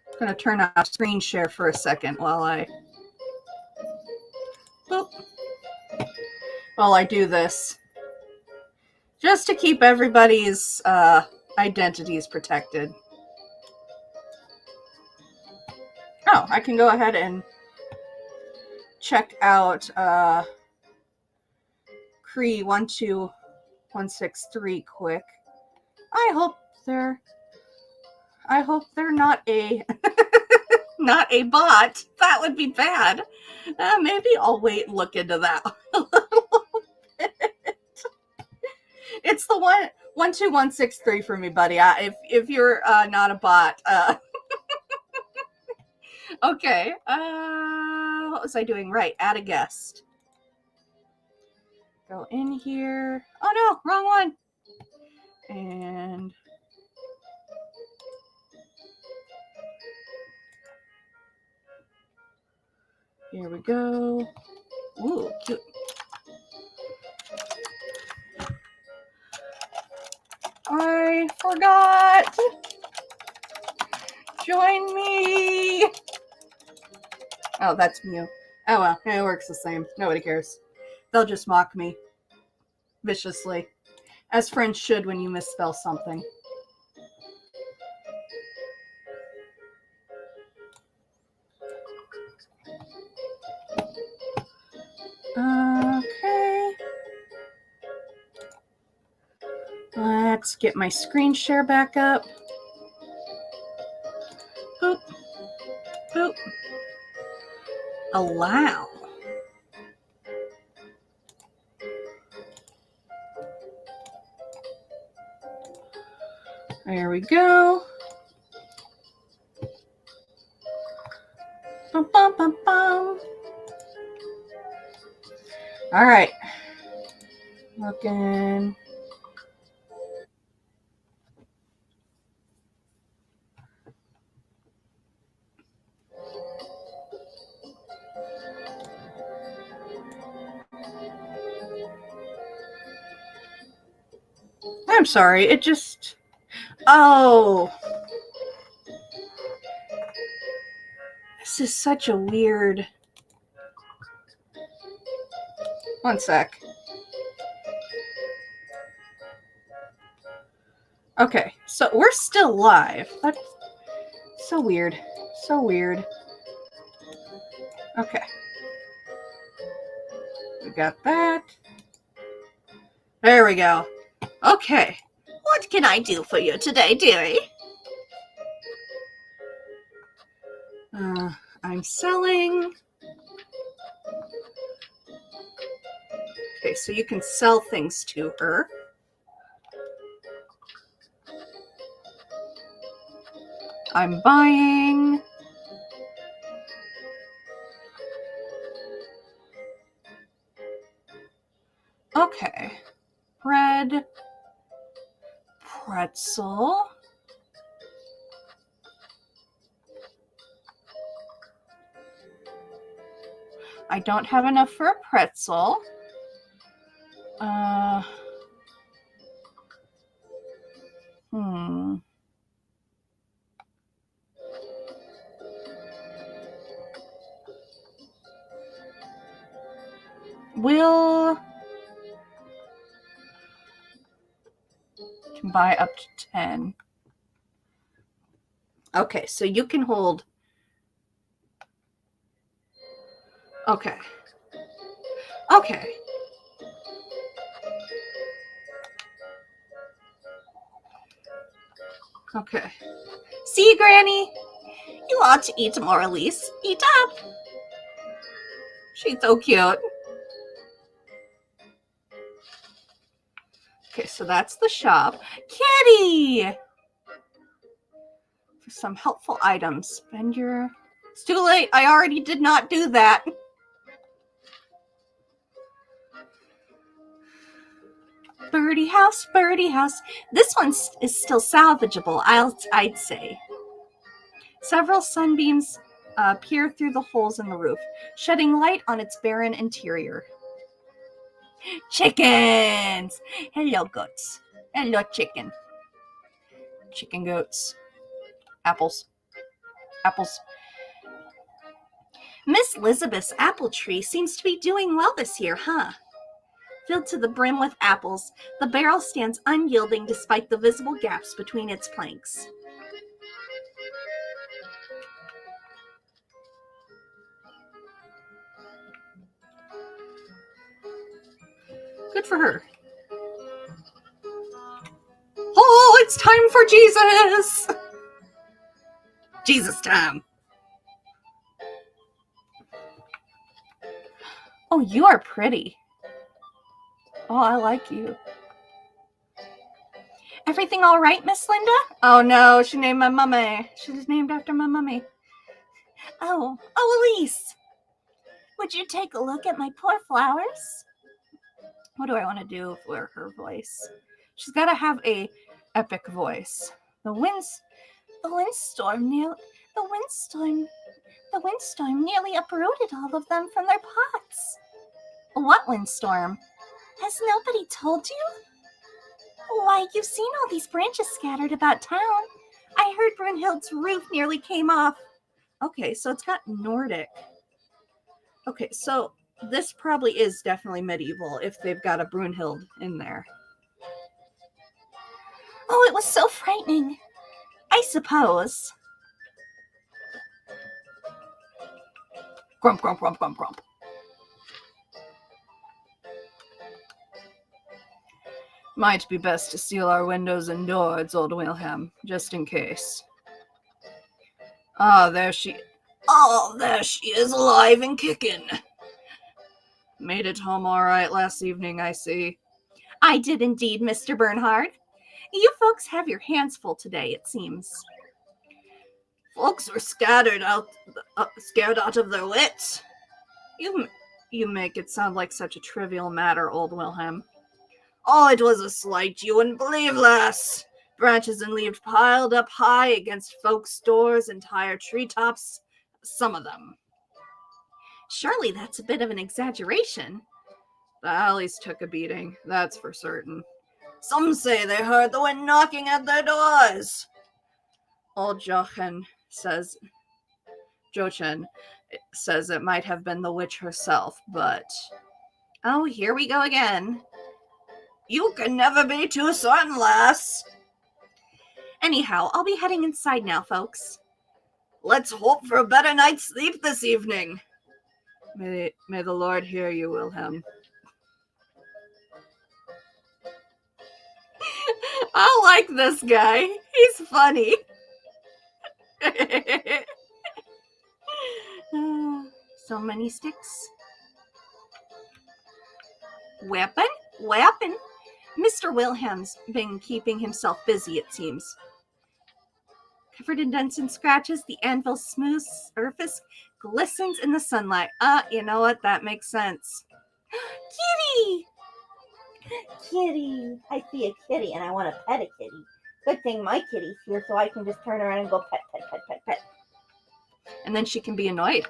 A: I'm gonna turn off screen share for a second while I. Boop. While I do this. Just to keep everybody's identities protected. Oh, I can go ahead and check out Cree 12163 quick. I hope they're not a not a bot. That would be bad. Maybe I'll wait and look into that a little bit. It's the 12163 for me, buddy. If you're not a bot. Okay. What was I doing? Right. Add a guest. Go in here. Oh no, wrong one. And here we go. Ooh, cute. I forgot. Join me. Oh, that's Mew. Oh well, it works the same. Nobody cares. They'll just mock me viciously, as friends should when you misspell something. Okay. Let's get my screen share back up. Boop. Boop. Allow. There we go. Bum, bum, bum, bum. All right. Looking. I'm sorry. It just. Oh. This is such a weird. 1 sec. Okay, so we're still live. That's so weird. So weird. Okay. We got that. There we go. Okay.
B: What can I do for you today, dearie?
A: I'm selling. Okay, so you can sell things to her. I'm buying. Okay. Bread. Pretzel. I don't have enough for a pretzel. We'll can buy up to 10. Okay, so you can hold. Okay. Okay. Okay.
B: See you, Granny. You ought to eat more, Elise. Eat up.
A: She's so cute. Okay, so that's the shop. Kitty! For some helpful items, spend your... It's too late. I already did not do that.
B: Birdie house, birdie house. This one is still salvageable, I'd say.
A: Several sunbeams peer through the holes in the roof, shedding light on its barren interior.
B: Chickens! Hello, goats. Hello, chicken.
A: Chicken goats. Apples. Apples.
B: Miss Elizabeth's apple tree seems to be doing well this year, huh? Filled to the brim with apples, the barrel stands unyielding despite the visible gaps between its planks.
A: Good for her. Oh, it's time for Jesus!
B: Jesus time.
A: Oh, you are pretty. Oh, I like you.
B: Everything all right, Miss Linda?
A: Oh no, she named my mummy. She was named after my mummy.
B: Oh, Elise. Would you take a look at my poor flowers?
A: What do I want to do for her voice? She's got to have a epic voice. The windstorm nearly uprooted all of them from their pots.
B: What windstorm?
A: Has nobody told you?
B: Why, you've seen all these branches scattered about town. I heard Brunhild's roof nearly came off.
A: Okay, so it's got Nordic. Okay, so this probably is definitely medieval if they've got a Brunhild in there.
B: Oh, it was so frightening. I suppose.
A: Grump, grump, grump, grump, grump. Might be best to seal our windows and doors, old Wilhelm, just in case. Ah, there she is, alive and kicking. Made it home all right last evening, I see.
B: I did indeed, Mr. Bernhard. You folks have your hands full today, it seems.
A: Folks were scared out of their wits. You make it sound like such a trivial matter, old Wilhelm. Oh, it was a slight you wouldn't believe, lass. Branches and leaves piled up high against folks' doors, entire treetops, some of them.
B: Surely that's a bit of an exaggeration.
A: The alleys took a beating, that's for certain. Some say they heard the wind knocking at their doors. Old Jochen says it might have been the witch herself, but...
B: Oh, here we go again.
A: You can never be too certain, lass.
B: Anyhow, I'll be heading inside now, folks.
A: Let's hope for a better night's sleep this evening. May the Lord hear you, Wilhelm. I like this guy. He's funny.
B: So many sticks.
A: Weapon?
B: Mr. Wilhelm's been keeping himself busy, it seems. Covered in dents and scratches, the anvil's smooth surface glistens in the sunlight.
A: You know what? That makes sense.
B: Kitty! Kitty. I see a kitty and I want to pet a kitty. Good thing my kitty's here so I can just turn around and go pet, pet, pet, pet, pet.
A: And then she can be annoyed.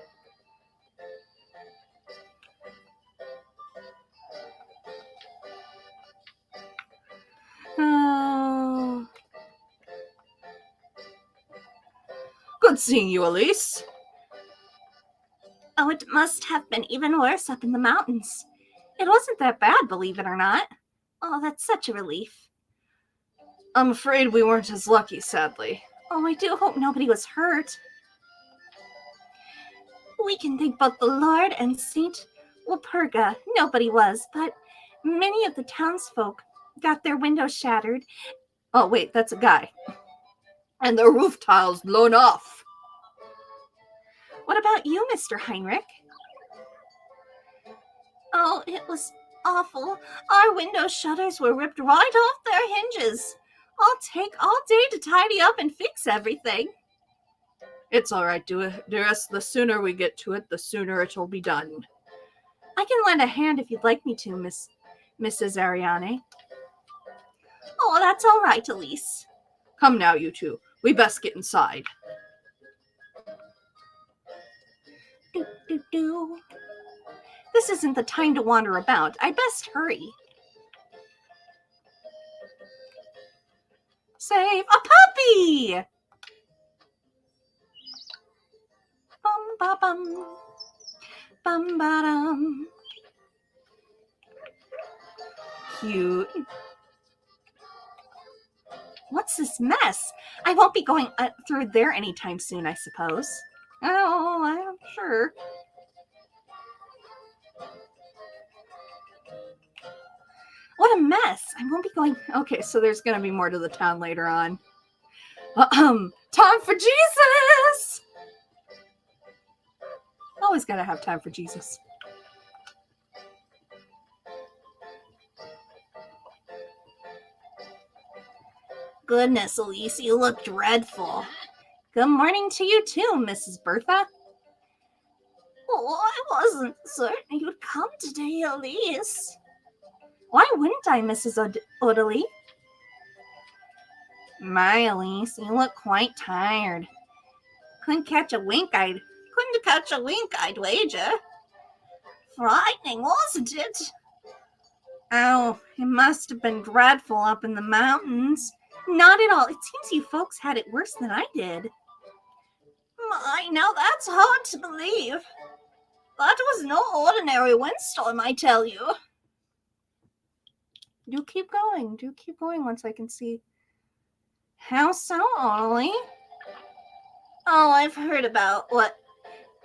A: Oh. Good seeing you, Elise.
B: Oh, it must have been even worse up in the mountains. It wasn't that bad, believe it or not. Oh, that's such a relief.
A: I'm afraid we weren't as lucky, sadly.
B: Oh, I do hope nobody was hurt. We can thank both the Lord and Saint Walpurga. Nobody was, but many of the townsfolk got their windows shattered.
A: Oh, wait, that's a guy. and the roof tiles blown off.
B: What about you, Mr. Heinrich? Oh, it was awful. Our window shutters were ripped right off their hinges. I'll take all day to tidy up and fix everything.
A: It's all right, dearest. The sooner we get to it, the sooner it'll be done.
B: I can lend a hand if you'd like me to, Mrs. Ariane. Oh, that's all right, Elise.
A: Come now, you two. We best get inside.
B: Do. This isn't the time to wander about. I'd best hurry. Save a puppy! Bum ba bum. Bum ba dum.
A: Cute.
B: What's this mess? I won't be going through there anytime soon, I suppose. Oh, I'm sure. What a mess. I won't be going...
A: Okay, so there's going to be more to the town later on. Time for Jesus! Always got to have time for Jesus.
B: Goodness, Elise, you look dreadful. Good morning to you too, Mrs. Bertha. Oh, I wasn't certain you'd come today, Elise. Why wouldn't I, Mrs. Odalie? My, Elise, you look quite tired. Couldn't catch a wink, I'd wager. Frightening, wasn't it? Oh, it must have been dreadful up in the mountains. Not at all. It seems you folks had it worse than I did. My, now that's hard to believe. That was no ordinary windstorm, I tell you.
A: Do keep going. Do keep going once I can see.
B: How so, Ollie? Oh, I've heard about what...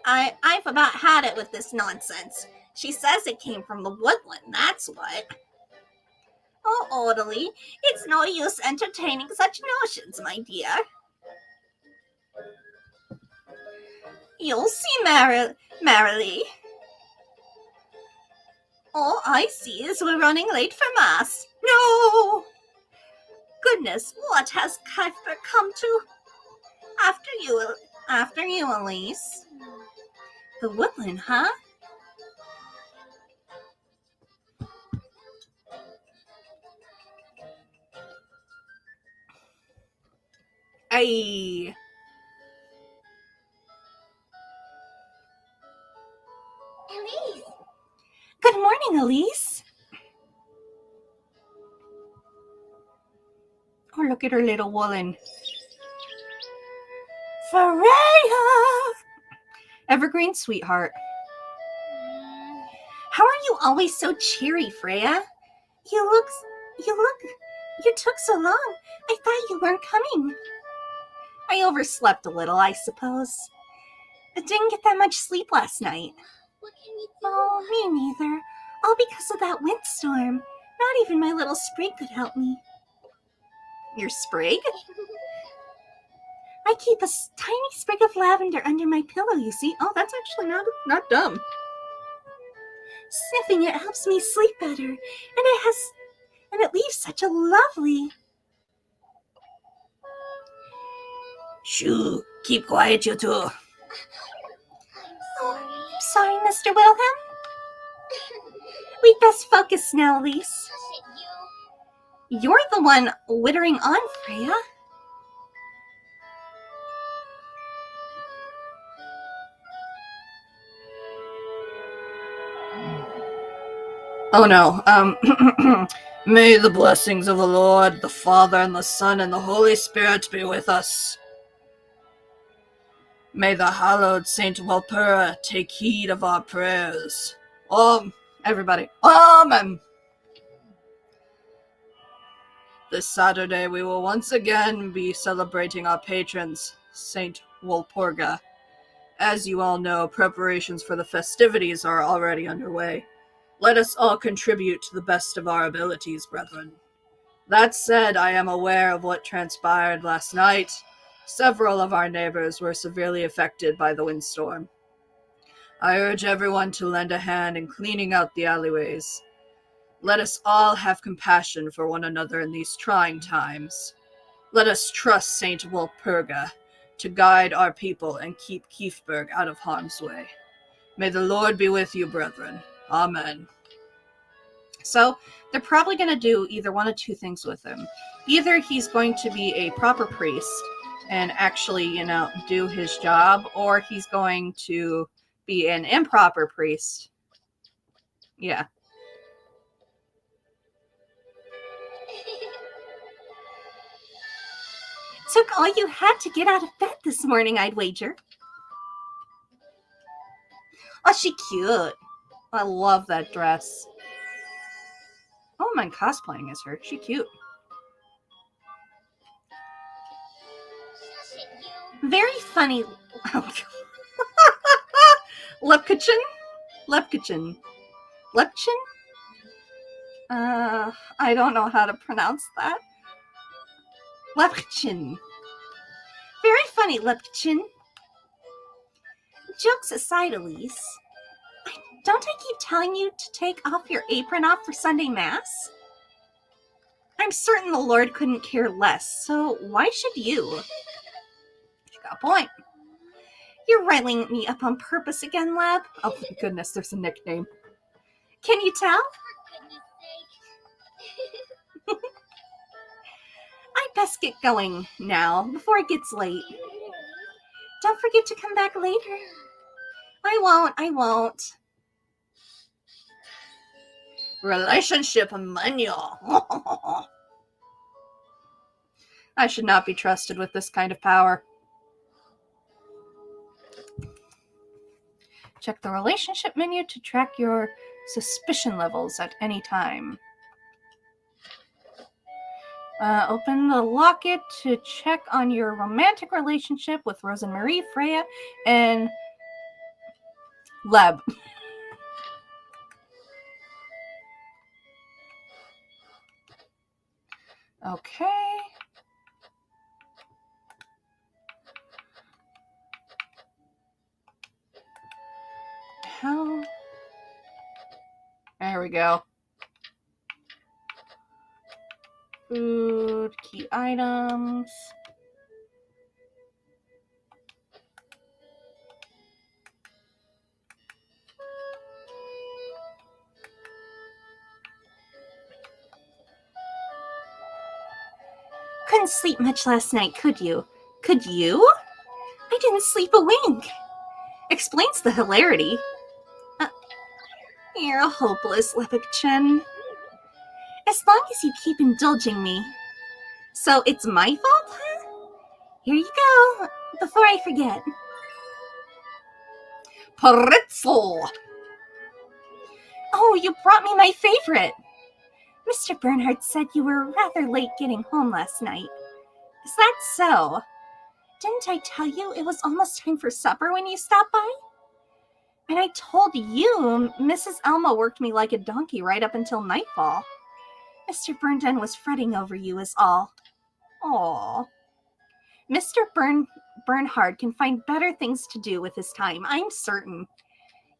B: I've about had it with this nonsense. She says it came from the woodland, that's what. Oh, Odalie, it's no use entertaining such notions, my dear. You'll see, merrily. All I see is we're running late for Mass. No! Goodness, what has Cuthbert come to? After you, Elise. The woodland, huh?
A: Aye.
B: Elise. Good morning, Elise.
A: Oh, look at her little woolen.
B: Freya!
A: Evergreen sweetheart.
B: How are you always so cheery, Freya? You took so long. I thought you weren't coming. I overslept a little, I suppose. I didn't get that much sleep last night. What can you do? Oh, me neither. All because of that windstorm. Not even my little sprig could help me.
A: Your sprig?
B: I keep a tiny sprig of lavender under my pillow, you see.
A: Oh, that's actually not dumb.
B: Sniffing it helps me sleep better. And it leaves such a lovely...
A: Shoo, keep quiet, you two.
B: Oh, sorry, Mr. Wilhelm. We'd best focus now, Elise. You're the one wittering on, Freya.
A: Oh no. May the blessings of the Lord, the Father, and the Son, and the Holy Spirit be with us. May the hallowed Saint Walpurga take heed of our prayers. Everybody. Amen. This Saturday we will once again be celebrating our patrons, Saint Walpurga. As you all know, preparations for the festivities are already underway. Let us all contribute to the best of our abilities, brethren. That said, I am aware of what transpired last night, Several of our neighbors were severely affected by the windstorm. I urge everyone to lend a hand in cleaning out the alleyways. Let us all have compassion for one another in these trying times. Let us trust Saint Walpurga to guide our people and keep Kiefberg out of harm's way. May the Lord be with you, brethren. Amen.
B: So they're probably going to do either one of two things with him. Either he's going to be a proper priest and actually, do his job, or he's going to be an improper priest. Yeah. Took all you had to get out of bed this morning, I'd wager. Oh, she cute. I love that dress. Oh, I'm cosplaying as her. She cute. Very funny. Lepkichin? Lepkichin. Lepchin? I don't know how to pronounce that. Lepkichin. Very funny, Lepkichin. Jokes aside, Elise. Don't I keep telling you to take off your apron off for Sunday Mass? I'm certain the Lord couldn't care less, so why should you? You got a point. You're riling me up on purpose again, Lab. Oh, thank goodness, there's a nickname. Can you tell? I'd best get going now, before it gets late. Don't forget to come back later. I won't.
A: Relationship manual.
B: I should not be trusted with this kind of power. Check the relationship menu to track your suspicion levels at any time. Open the locket to check on your romantic relationship with Rosa Marie, Freya, and Leb. Okay. How? There we go. Food, key items. Couldn't sleep much last night, could you? Could you? I didn't sleep a wink. Explains the hilarity. You're a hopeless, Lepik-chen. As long as you keep indulging me. So it's my fault, huh? Here you go, before I forget.
A: Pretzel!
B: Oh, you brought me my favorite. Mr. Bernhardt said you were rather late getting home last night. Is that so? Didn't I tell you it was almost time for supper when you stopped by? And I told you Mrs. Elma worked me like a donkey right up until nightfall. Mr. Burnden was fretting over you is all. Aww. Mr. Bernhard can find better things to do with his time, I'm certain.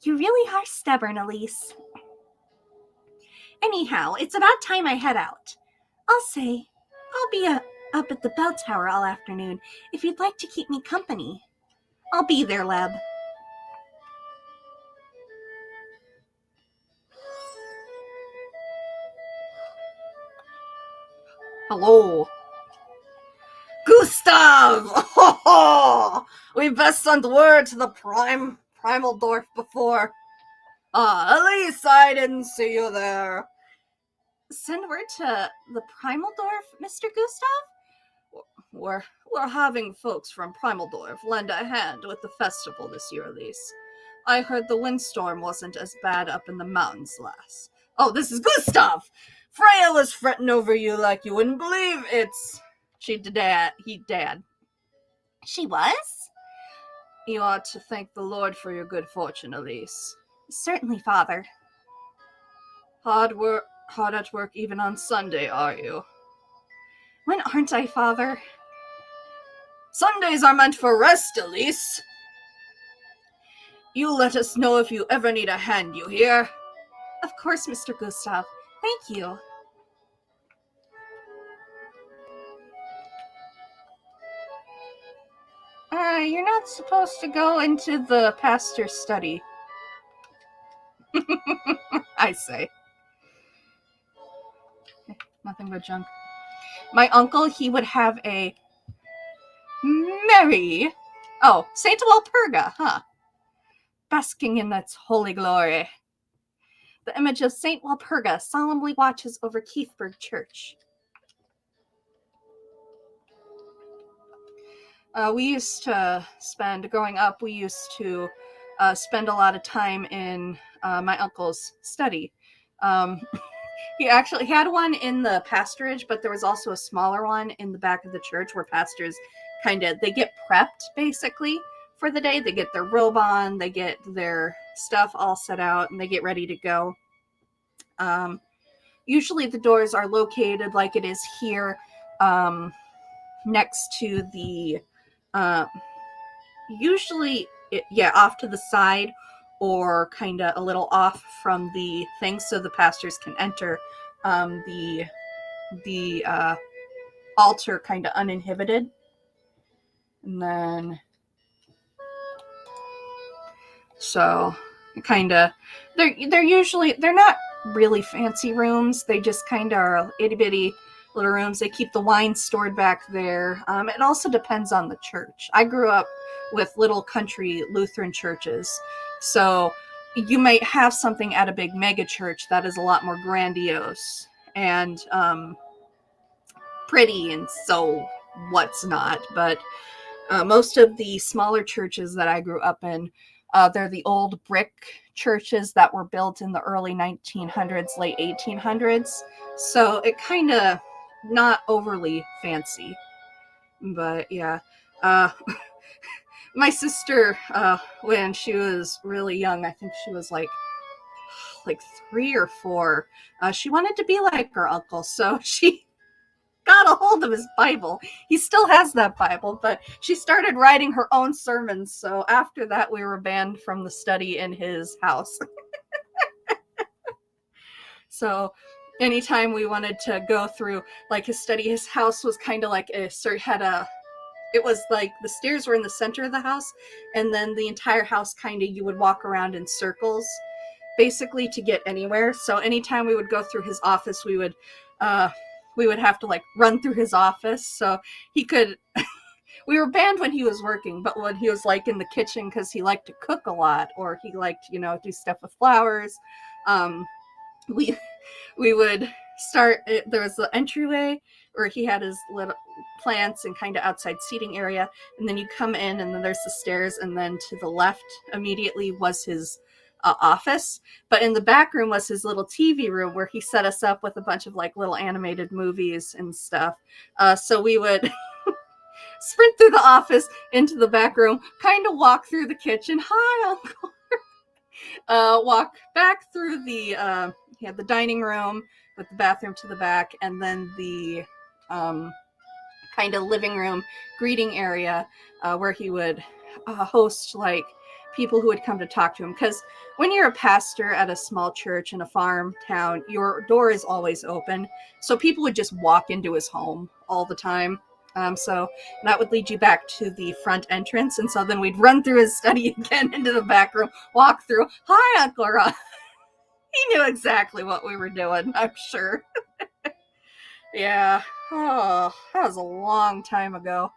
B: You really are stubborn, Elise. Anyhow, it's about time I head out. I'll be up at the bell tower all afternoon if you'd like to keep me company. I'll be there, Leb.
A: Hello. Gustav! We best send word to the Primal Dwarf before. At least I didn't see you there.
B: Send word to the Primal Dwarf, Mr. Gustav?
A: We're having folks from Primaldorf lend a hand with the festival this year, Elise. I heard the windstorm wasn't as bad up in the mountains last. Oh, this is Gustav! Freya was fretting over you like you wouldn't believe. He dad.
B: She was?
A: You ought to thank the Lord for your good fortune, Elise.
B: Certainly, Father.
A: Hard at work even on Sunday, are you?
B: When aren't I, Father?
A: Sundays are meant for rest, Elise. You let us know if you ever need a hand, you hear?
B: Of course, Mr. Gustav. Thank you.
A: You're not supposed to go into the pastor's study. I say. Nothing but junk. My uncle, he would have a Mary. Oh, Saint Walpurga, huh? Basking in its holy glory. The image of Saint Walpurga solemnly watches over Keithburg Church. We used to spend, growing up, we used to spend a lot of time in my uncle's study. He actually had one in the pastorage, but there was also a smaller one in the back of the church where pastors they get prepped basically for the day. They get their robe on, they get their stuff all set out, and they get ready to go. Usually the doors are located like it is here, next to the off to the side, or kind of a little off from the thing, so the pastors can enter the altar kind of uninhibited. And then so kind of they're not really fancy rooms. They just kind of are itty bitty little rooms. They keep the wine stored back there. It also depends on the church. I grew up with little country Lutheran churches, so you might have something at a big mega church that is a lot more grandiose and pretty, and so what's not. But most of the smaller churches that I grew up in, they're the old brick churches that were built in the early 1900s, late 1800s. So it kind of not overly fancy. But yeah, my sister, when she was really young, I think she was like 3 or 4, she wanted to be like her uncle. So she got a hold of his Bible. He still has that Bible, but she started writing her own sermons. So after that, we were banned from the study in his house. So anytime we wanted to go through like his study, his house was kind of like it was like the stairs were in the center of the house, and then the entire house kind of, you would walk around in circles basically to get anywhere. So anytime we would go through his office, we would have to like run through his office so he could we were banned when he was working, but when he was like in the kitchen, because he liked to cook a lot, or he liked, do stuff with flowers, we would start. There was the entryway where he had his little plants and kind of outside seating area, and then you come in, and then there's the stairs, and then to the left immediately was his office. But in the back room was his little TV room where he set us up with a bunch of like little animated movies and stuff. So we would sprint through the office into the back room, kind of walk through the kitchen. Hi, Uncle. Walk back through the the dining room with the bathroom to the back, and then the kind of living room greeting area where he would host like people who would come to talk to him. Because when you're a pastor at a small church in a farm town, your door is always open. So people would just walk into his home all the time. So that would lead you back to the front entrance. And so then we'd run through his study again into the back room, walk through. Hi, Uncle Ron. He knew exactly what we were doing, I'm sure. Yeah. Oh, that was a long time ago.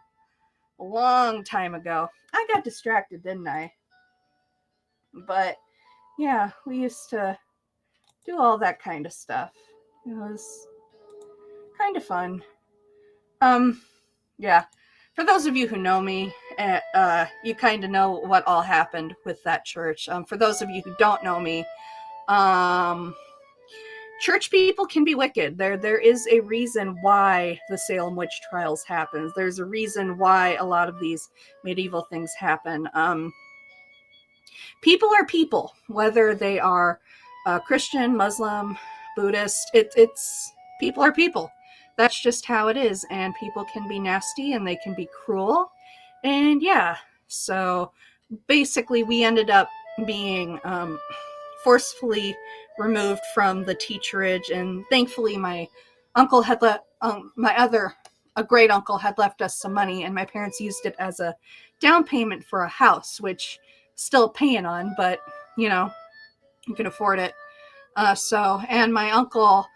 A: A long time ago. I got distracted, didn't I? But yeah, we used to do all that kind of stuff. It was kind of fun. Yeah. For those of you who know me, you kind of know what all happened with that church. For those of you who don't know me, church people can be wicked. There is a reason why the Salem witch trials happens. There's a reason why a lot of these medieval things happen. People are people, whether they are Christian, Muslim, Buddhist. It's people are people. That's just how it is. And people can be nasty, and they can be cruel, And yeah, so basically we ended up being forcefully removed from the teacherage, and thankfully my uncle had my other a great uncle had left us some money, and my parents used it as a down payment for a house, which still paying on, but you know, you can afford it. And my uncle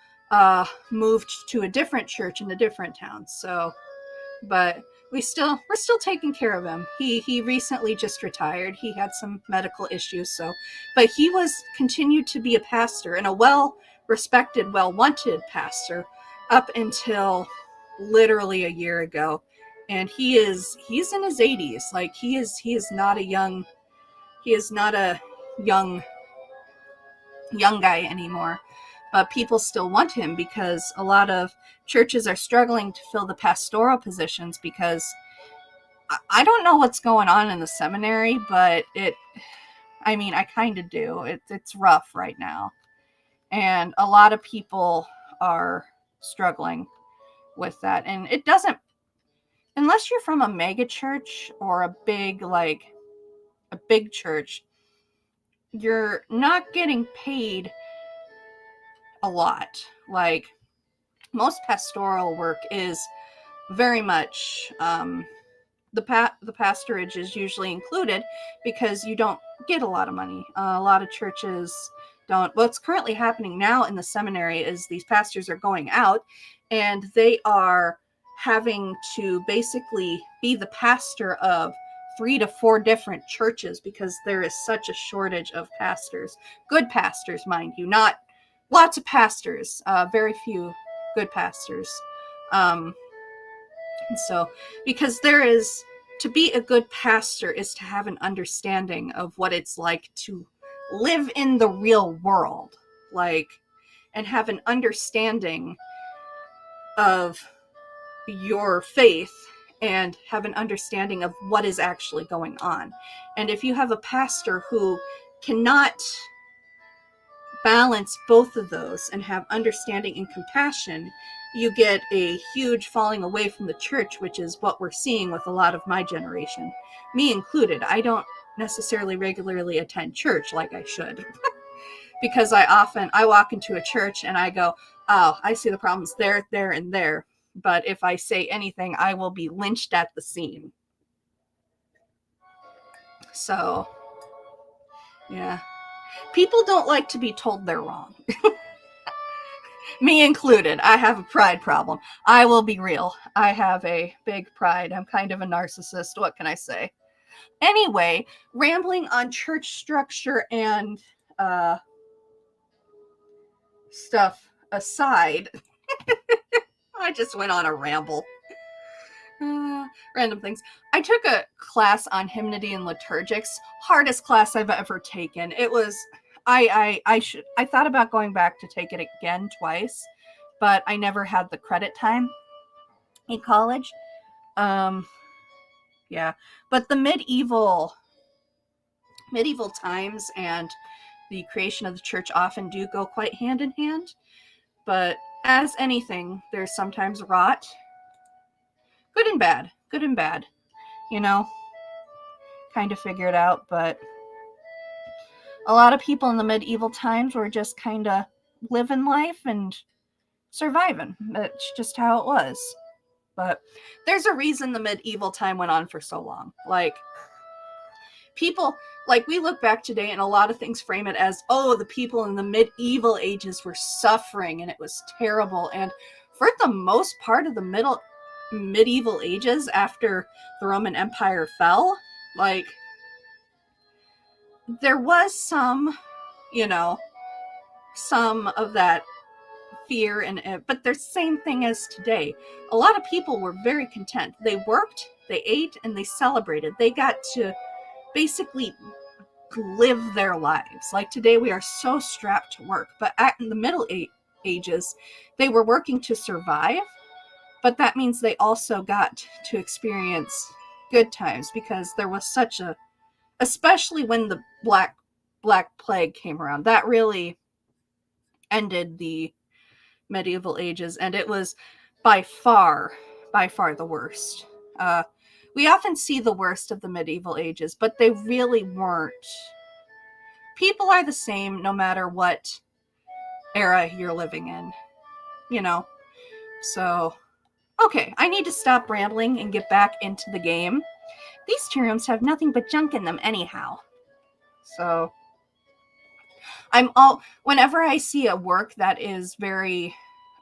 A: moved to a different church in a different town. So, but we're still taking care of him. He recently just retired. He had some medical issues, so but he was continued to be a pastor, and a well respected, well wanted pastor up until literally a year ago. And he's in his 80s. Like he is not a young he is not a young young guy anymore. But people still want him because a lot of churches are struggling to fill the pastoral positions because I don't know what's going on in the seminary, but I mean, I kind of do. It's rough right now. And a lot of people are struggling with that. And it doesn't, unless you're from a mega church or a big church, you're not getting paid a lot. Like, most pastoral work is very much the pastorage is usually included because you don't get a lot of money. A lot of churches don't. What's currently happening now in the seminary is these pastors are going out and they are having to basically be the pastor of 3 to 4 different churches because there is such a shortage of pastors. Good pastors, mind you, not lots of pastors, very few good pastors. Um, and so, because there is, to be a good pastor is to have an understanding of what it's like to live in the real world, like, and have an understanding of your faith and have an understanding of what is actually going on. And if you have a pastor who cannot balance both of those and have understanding and compassion, you get a huge falling away from the church, which is what we're seeing with a lot of my generation, me included. I don't necessarily regularly attend church like I should because I walk into a church and I go, oh, I see the problems there, there, and there. But if I say anything, I will be lynched at the scene. So, yeah. People don't like to be told they're wrong. Me included. I have a pride problem. I will be real. I have a big pride. I'm kind of a narcissist. What can I say? Anyway, rambling on church structure and uh, stuff aside, I just went on a ramble. Random things. I took a class on hymnody and liturgics. Hardest class I've ever taken. It was. I thought about going back to take it again twice, but I never had the credit time in college. Um, yeah, but the medieval times and the creation of the church often do go quite hand in hand. But as anything, there's sometimes rot, good and bad. You know, kind of figure it out. But a lot of people in the medieval times were just kind of living life and surviving. That's just how it was. But there's a reason the medieval time went on for so long. Like, people, like, we look back today and a lot of things frame it as, oh, the people in the medieval ages were suffering and it was terrible. And for the most part of the medieval ages, after the Roman Empire fell, like, there was some, you know, some of that fear, and but the same thing as today. A lot of people were very content. They worked, they ate, and they celebrated. They got to basically live their lives. Like, today we are so strapped to work, but in the Middle Ages, they were working to survive, but that means they also got to experience good times because there was such a, especially when the Black Plague came around, that really ended the medieval ages, and it was by far the worst. We often see the worst of the medieval ages, but they really weren't. People are the same no matter what era you're living in, you know? So, okay, I need to stop rambling and get back into the game. These two rooms have nothing but junk in them anyhow. So, whenever I see a work that is very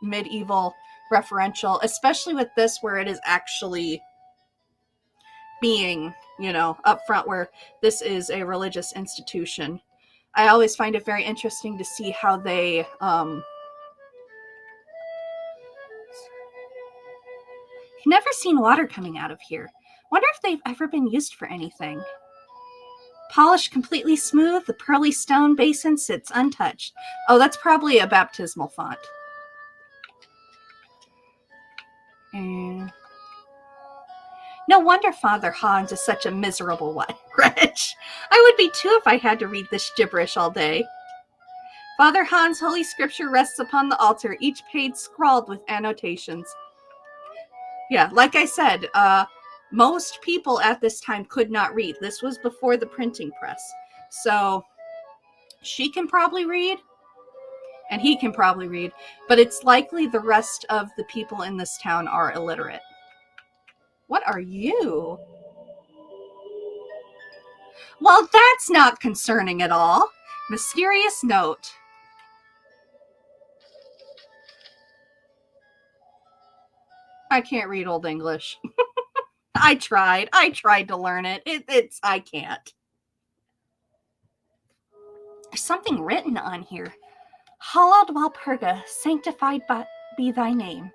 A: medieval referential, especially with this where it is actually being, up front where this is a religious institution, I always find it very interesting to see how they never seen water coming out of here. Wonder if they've ever been used for anything. Polished completely smooth, the pearly stone basin sits untouched. Oh, that's probably a baptismal font. And no wonder Father Hans is such a miserable one. Wretch. I would be too if I had to read this gibberish all day. Father Hans' holy scripture rests upon the altar, each page scrawled with annotations. Yeah, like I said, most people at this time could not read. This was before the printing press. So she can probably read, and he can probably read, but it's likely the rest of the people in this town are illiterate. What are you? Well, that's not concerning at all. Mysterious note. I can't read Old English. I tried to learn it. I can't. There's something written on here. Hallowed Walpurga, sanctified be thy name.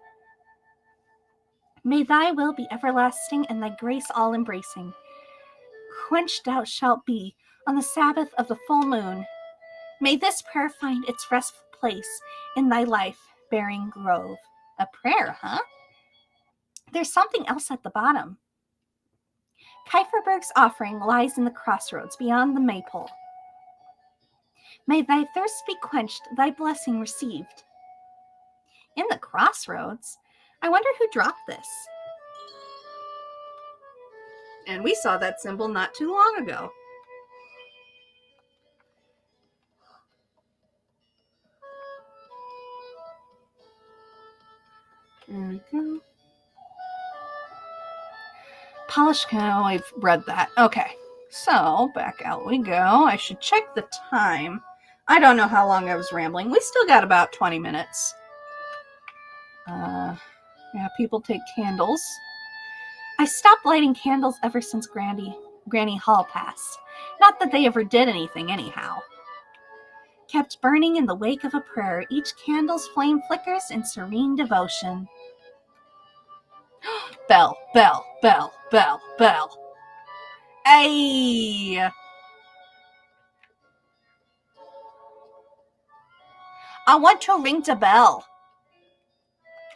A: May thy will be everlasting and thy grace all embracing. Quenched thou shalt be on the Sabbath of the full moon. May this prayer find its restful place in thy life-bearing grove. A prayer, huh? There's something else at the bottom. Kieferberg's offering lies in the crossroads beyond the maypole. May thy thirst be quenched, thy blessing received. In the crossroads? I wonder who dropped this. And we saw that symbol not too long ago. There we go. Polish cow, I've read that. Okay, so back out we go. I should check the time. I don't know how long I was rambling. We still got about 20 minutes. Yeah, people take candles. I stopped lighting candles ever since Granny Hall passed. Not that they ever did anything anyhow. Kept burning in the wake of a prayer, each candle's flame flickers in serene devotion. Bell, bell, bell, bell, bell. Hey! I want to ring the bell.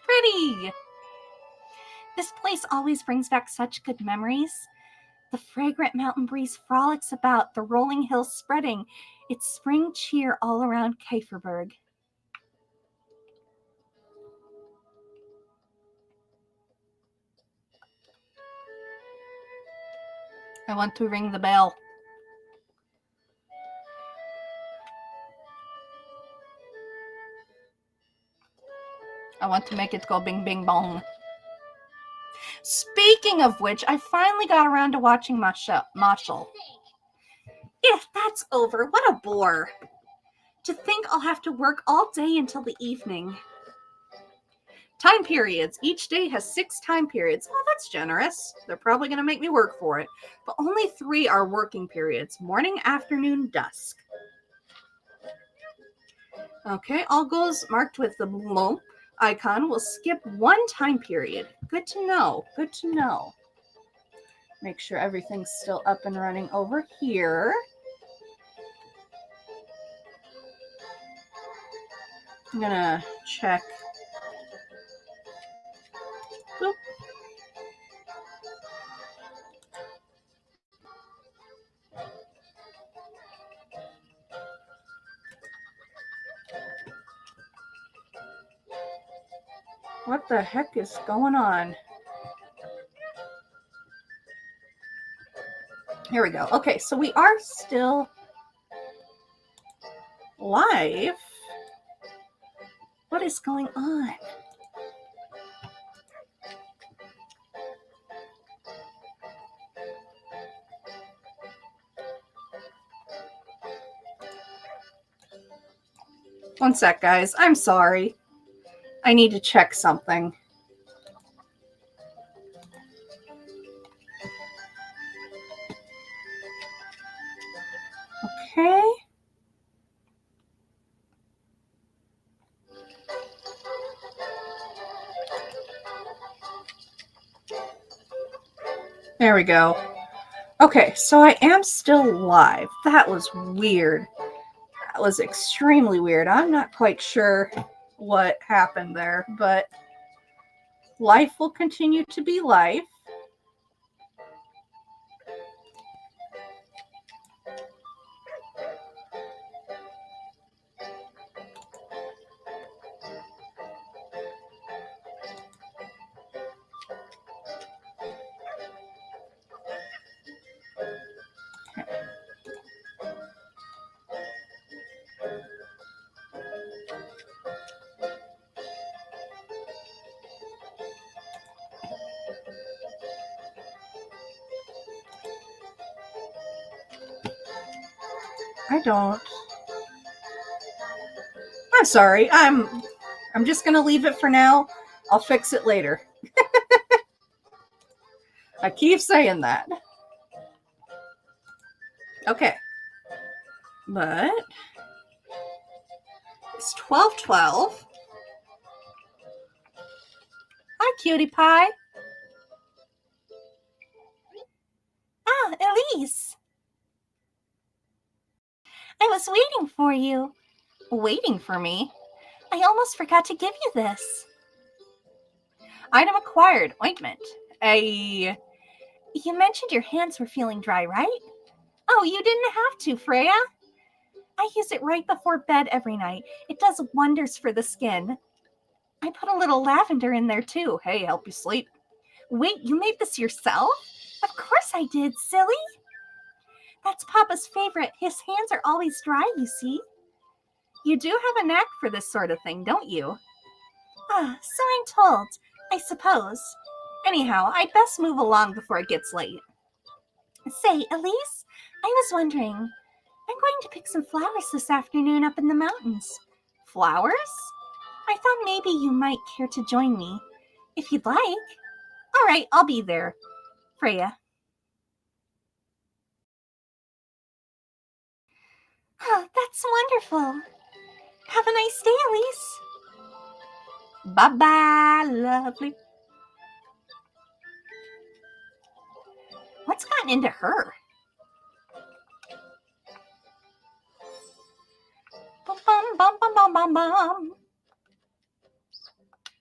A: Pretty! This place always brings back such good memories. The fragrant mountain breeze frolics about, the rolling hills spreading its spring cheer all around Kieferberg. I want to ring the bell. I want to make it go bing bing bong. Speaking of which, I finally got around to watching Marshall. If that's over, what a bore. To think I'll have to work all day until the evening. Time periods. Each day has 6 time periods. Oh, that's generous. They're probably going to make me work for it. But only 3 are working periods. Morning, afternoon, dusk. Okay, all goals marked with the lump icon will skip 1 time period. Good to know. Good to know. Make sure everything's still up and running over here. I'm going to check. Boop. What the heck is going on? Here we go. Okay, so we are still live. What is going on? One sec, guys. I'm sorry. I need to check something. Okay. There we go. Okay, so I am still live. That was weird. That was extremely weird. I'm not quite sure what happened there, but life will continue to be life. I don't. I'm sorry. I'm just going to leave it for now. I'll fix it later. I keep saying that. Okay. But it's 12:12. Hi, cutie pie.
B: Ah, Elise. I was waiting for you.
A: Waiting for me.
B: I almost forgot to give you this.
A: Item acquired. Ointment.
B: You mentioned your hands were feeling dry, right?
A: Oh, you didn't have to, Freya.
B: I use it right before bed every night. It does wonders for the skin. I put a little lavender in there too.
A: Hey, help you sleep.
B: Wait, you made this yourself? Of course I did, silly. That's Papa's favorite. His hands are always dry, you see.
A: You do have a knack for this sort of thing, don't you?
B: Ah, so I'm told, I suppose.
A: Anyhow, I'd best move along before it gets late.
B: Say, Elise, I was wondering, I'm going to pick some flowers this afternoon up in the mountains.
A: Flowers?
B: I thought maybe you might care to join me, if you'd like.
A: All right, I'll be there. Freya.
B: Oh, that's wonderful. Have a nice day, Elise.
A: Bye-bye, lovely. What's gotten into her?
B: Bum, bum, bum, bum, bum, bum, bum.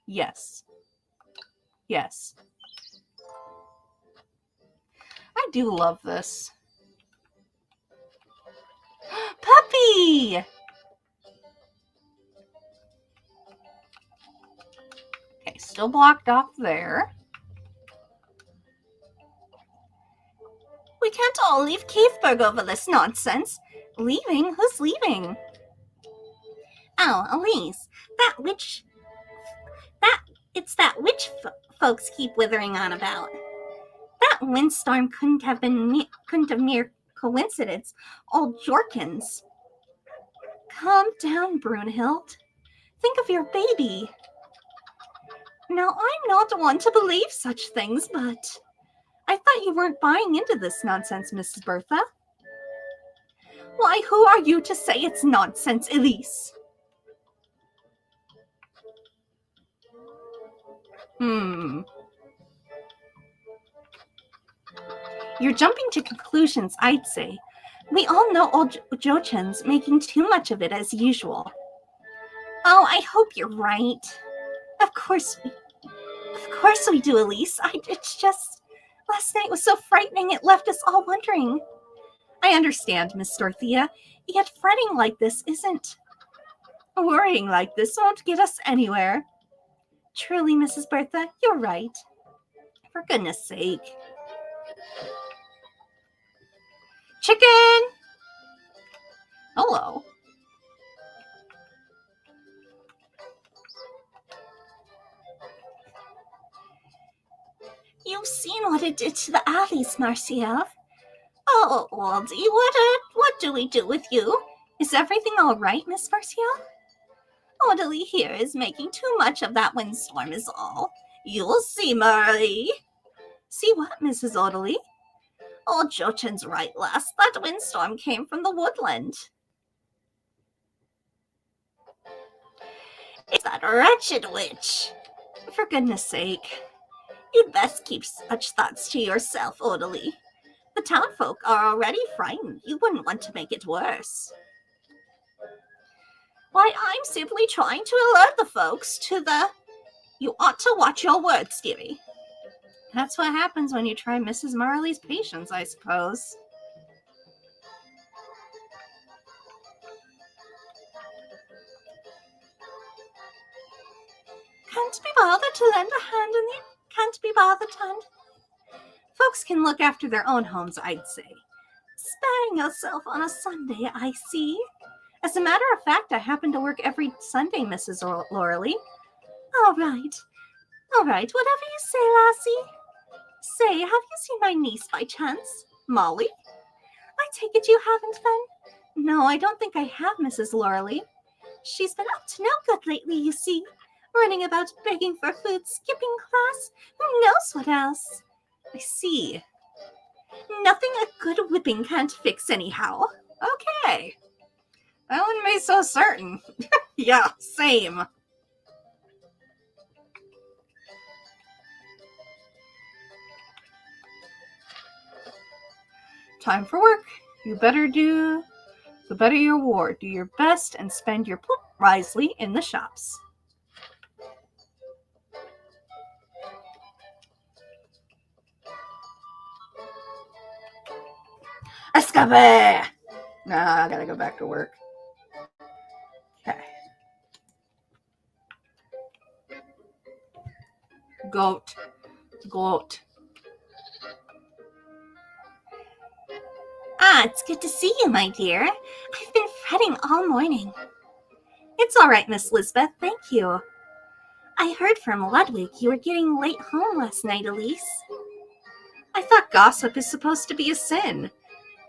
A: Yes. Yes. I do love this.
B: Puppy!
A: Okay, still blocked off there.
B: We can't all leave Caveburg over this nonsense. Leaving? Who's leaving? Oh, Elise, it's that witch folks keep withering on about. That windstorm couldn't have mere coincidence. All Jorkins. Calm down, Brunhild. Think of your baby. Now, I'm not one to believe such things, but I thought you weren't buying into this nonsense, Mrs. Bertha. Why, who are you to say it's nonsense, Elise? You're jumping to conclusions, I'd say. We all know old Jochen's making too much of it as usual. Oh, I hope you're right. Of course we do, Elise. It's just, last night was so frightening it left us all wondering.
A: I understand, Miss Dorothea.
B: Yet fretting like this isn't.
A: Worrying like this won't get us anywhere.
B: Truly, Mrs. Bertha, you're right.
A: For goodness sake.
B: Chicken! Hello. You've seen what it did to the alleys, Marcia. Oh, Oldie, what do we do with you? Is everything all right, Miss Marcia? Audley here is making too much of that windstorm is all. You'll see, Murray. See what, Mrs. Audley? Old Jochen's right, lass. That windstorm came from the woodland. It's that wretched witch. For goodness sake, you'd best keep such thoughts to yourself, Audley. The townfolk are already frightened. You wouldn't want to make it worse. Why, I'm simply trying to alert the folks to the... You ought to watch your words, dearie. That's what happens when you try Mrs. Marley's patience, I suppose. Can't be bothered to lend a hand in the... Can't be bothered, hon. Folks can look after their own homes, I'd say. Sparing yourself on a Sunday, I see. As a matter of fact, I happen to work every Sunday, Mrs. Loreley. All right, whatever you say, lassie. Say, have you seen my niece by chance? Molly? I take it you haven't, then? No, I don't think I have, Mrs. Loreley. She's been up to no good lately, you see. Running about begging for food, skipping class, who knows what else. I see. Nothing a good whipping can't fix anyhow. Okay. I wouldn't be so certain. Yeah, same. Time for work. You better do the better your ward. Do your best and spend your poop wisely in the shops. Escape! Nah, I gotta go back to work. Okay. Goat. Ah, it's good to see you, my dear. I've been fretting all morning. It's all right, Miss Lisbeth, thank you. I heard from Ludwig you were getting late home last night, Elise. I thought gossip is supposed to be a sin.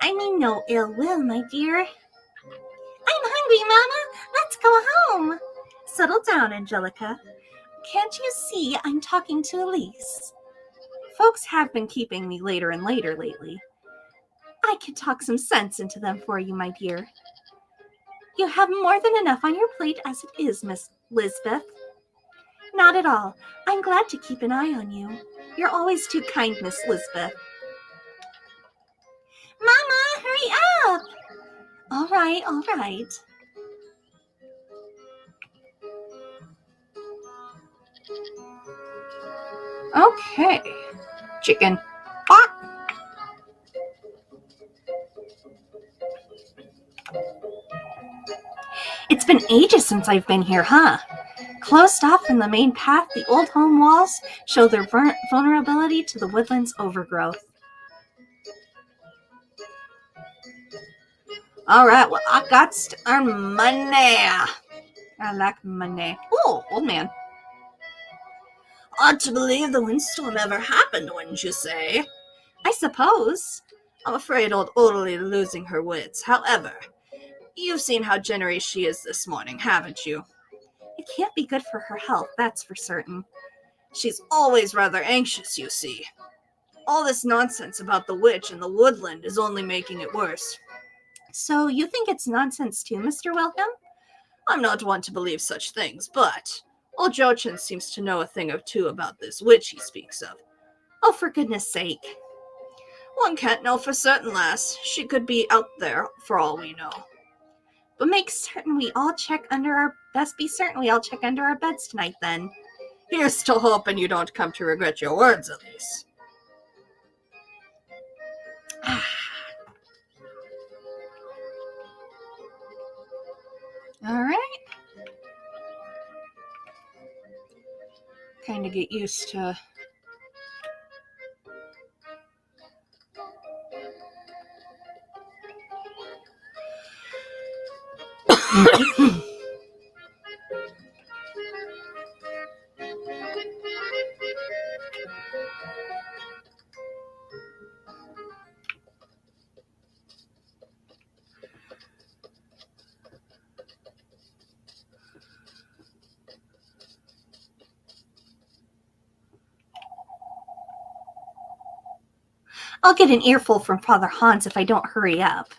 B: I mean no ill will, my dear. I'm hungry, Mama. Let's go home. Settle down, Angelica. Can't you see I'm talking to Elise? Folks have been keeping me later and later lately. I can talk some sense into them for you, my dear. You have more than enough on your plate as it is, Miss Lisbeth. Not at all. I'm glad to keep an eye on you. You're always too kind, Miss Lisbeth. Mama, hurry up! All right. Okay. Chicken. Bop. It's been ages since I've been here, huh? Closed off from the main path, the old home walls show their vulnerability to the woodland's overgrowth. All right, well, I got to earn money. I like money. Oh, old man. Odd to believe the windstorm ever happened, wouldn't you say? I suppose. I'm afraid old Odily losing her wits. However, you've seen how generous she is this morning, haven't you? It can't be good for her health, that's for certain. She's always rather anxious, you see. All this nonsense about the witch and the woodland is only making it worse. So you think it's nonsense too, Mr. Wilhelm? I'm not one to believe such things, but old Jochen seems to know a thing or two about this witch he speaks of. Oh, for goodness sake. One can't know for certain, lass. She could be out there for all we know. But make certain we all check under our... Best be certain we all check under our beds tonight, then. Here's to hoping you don't come to regret your words, Elise. All right. Kind of get used to... I'll get an earful from Father Hans if I don't hurry up.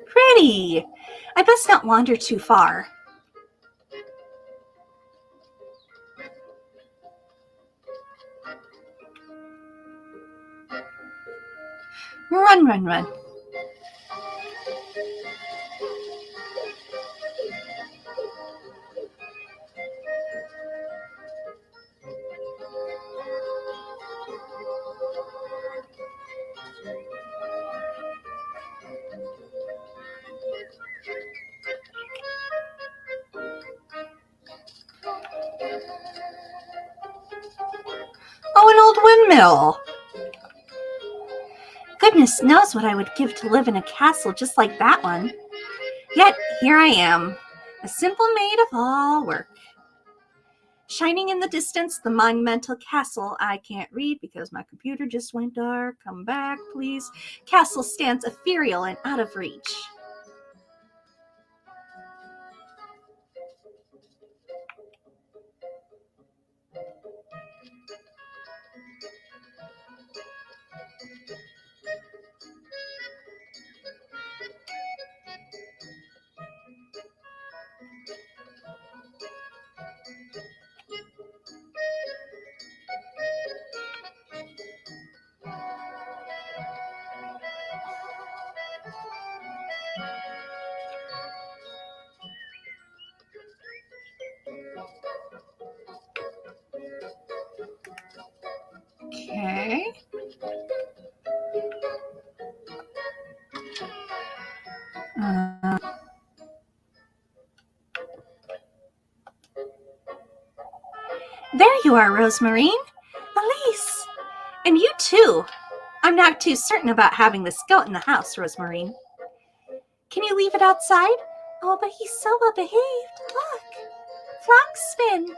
B: Pretty! I best not wander too far. Run, run, run. Oh, an old windmill. Goodness knows what I would give to live in a castle just like that one. Yet here I am, a simple maid of all work. Shining in the distance, the monumental castle. I can't read because my computer just went dark. Come back, please. Castle stands ethereal and out of reach. Okay. There you are, Rosemarine. Elise. And you too. I'm not too certain about having this goat in the house, Rosemarine. Can you leave it outside? Oh, but he's so well behaved. Look. Flock spin.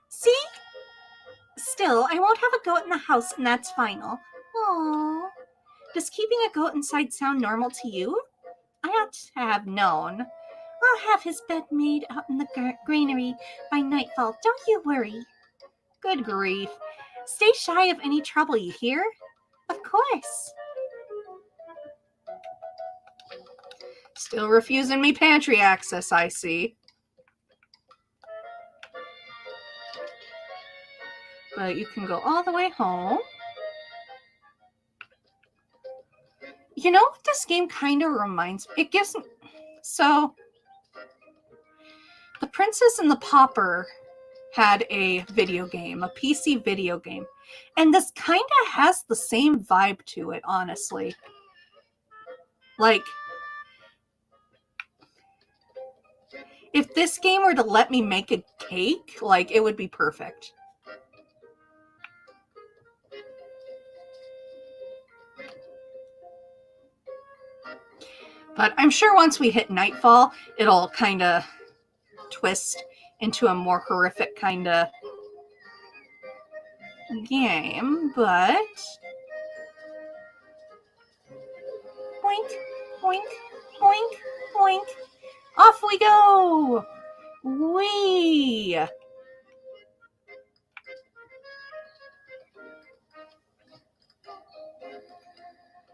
B: See? Still, I won't have a goat in the house, and that's final. Aww. Does keeping a goat inside sound normal to you? I ought to have known. I'll have his bed made out in the granary by nightfall. Don't you worry. Good grief. Stay shy of any trouble, you hear? Of course. Still refusing me pantry access, I see. But you can go all the way home. You know what this game kind of reminds me? It gives me... So, The Princess and the Pauper had a video game, a PC video game. And this kind of has the same vibe to it, honestly. Like, if this game were to let me make a cake, like, it would be perfect. But I'm sure once we hit nightfall, it'll kind of twist into a more horrific kind of game, but... Boink, boink, boink, boink. Off we go! Whee!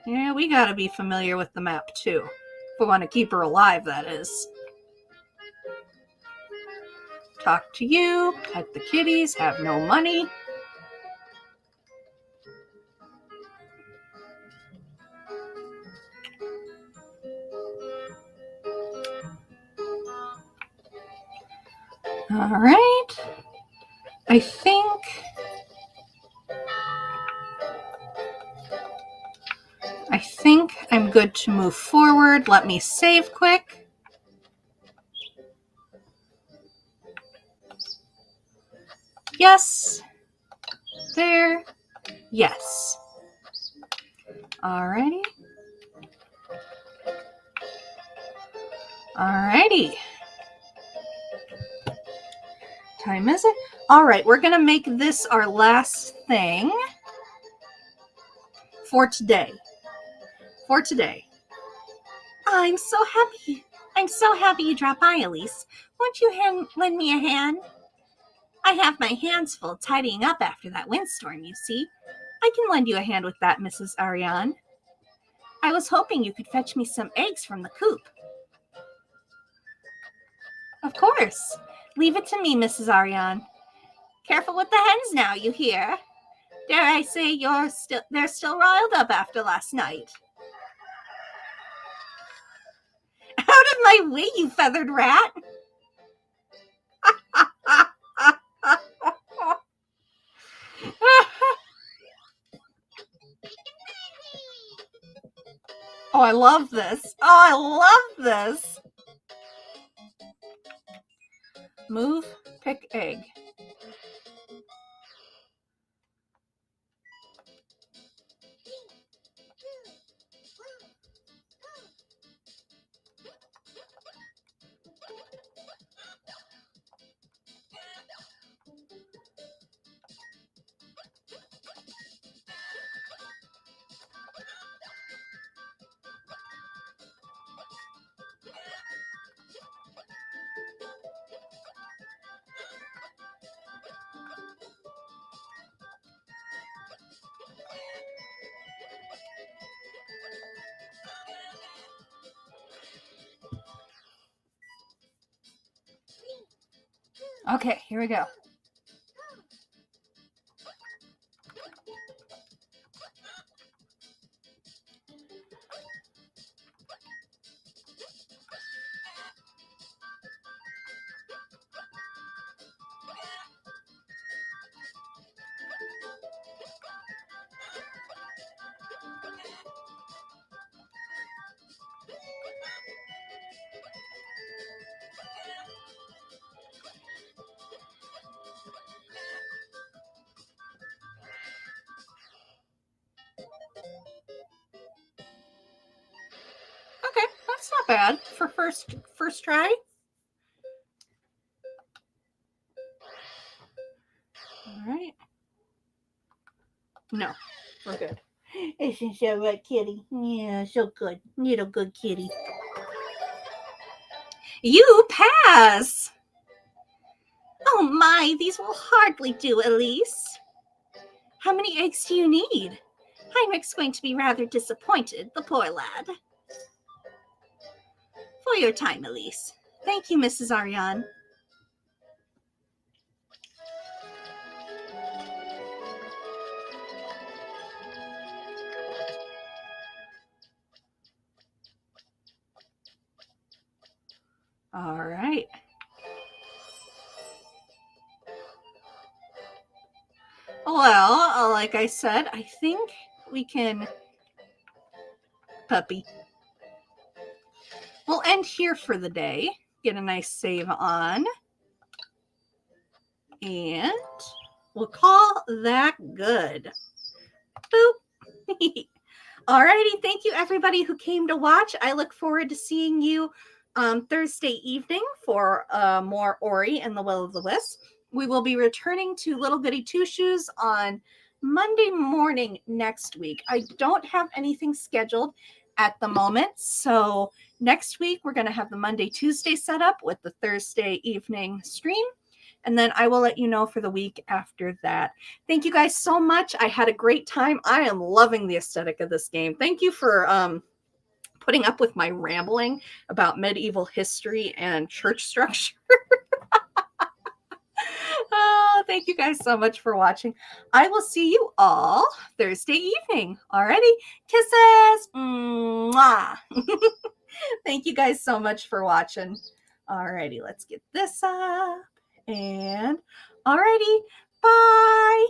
B: Yeah, we gotta be familiar with the map too. If we want to keep her alive, that is. Talk to you, pet the kitties, have no money. All right. I think
A: good to move forward. Let me save quick. Yes. There. Yes. Alrighty. Alrighty. Time is it? Alright, we're going to make this our last thing for today. For today.
B: I'm so happy. I'm so happy you dropped by, Elise. Won't you lend me a hand? I have my hands full tidying up after that windstorm, you see.
A: I can lend you a hand with that, Mrs. Ariane.
B: I was hoping you could fetch me some eggs from the coop.
A: Of course.
B: Leave it to me, Mrs. Ariane. Careful with the hens now, you hear? Dare I say they're still riled up after last night. Out of my way, you feathered rat!
A: Oh, I love this. Oh, I love this. Move, pick egg. Okay, here we go. Okay, that's not bad for first try. All right. No, we're good.
B: Isn't that right, kitty? Yeah, so good. Little good kitty.
A: You pass!
B: Oh my, these will hardly do, Elise.
A: How many eggs do you need?
B: Heinrich's going to be rather disappointed, the poor lad. For your time, Elise.
A: Thank you, Mrs. Ariane. All right. Well, like I said, I think we can... Puppy. We'll end here for the day. Get a nice save on. And we'll call that good. Boop. Alrighty, thank you everybody who came to watch. I look forward to seeing you Thursday evening for more Ori and the Will of the Wisp. We will be returning to Little Goody Two Shoes on Monday morning next week. I don't have anything scheduled at the moment, so next week we're going to have the Monday, Tuesday setup with the Thursday evening stream. And then I will let you know for the week after that. Thank you guys so much. I had a great time. I am loving the aesthetic of this game. Thank you for putting up with my rambling about medieval history and church structure. Oh, thank you guys so much for watching. I will see you all Thursday evening. Alrighty. Kisses. Mwah. Thank you guys so much for watching. Alrighty, let's get this up. And alrighty, bye.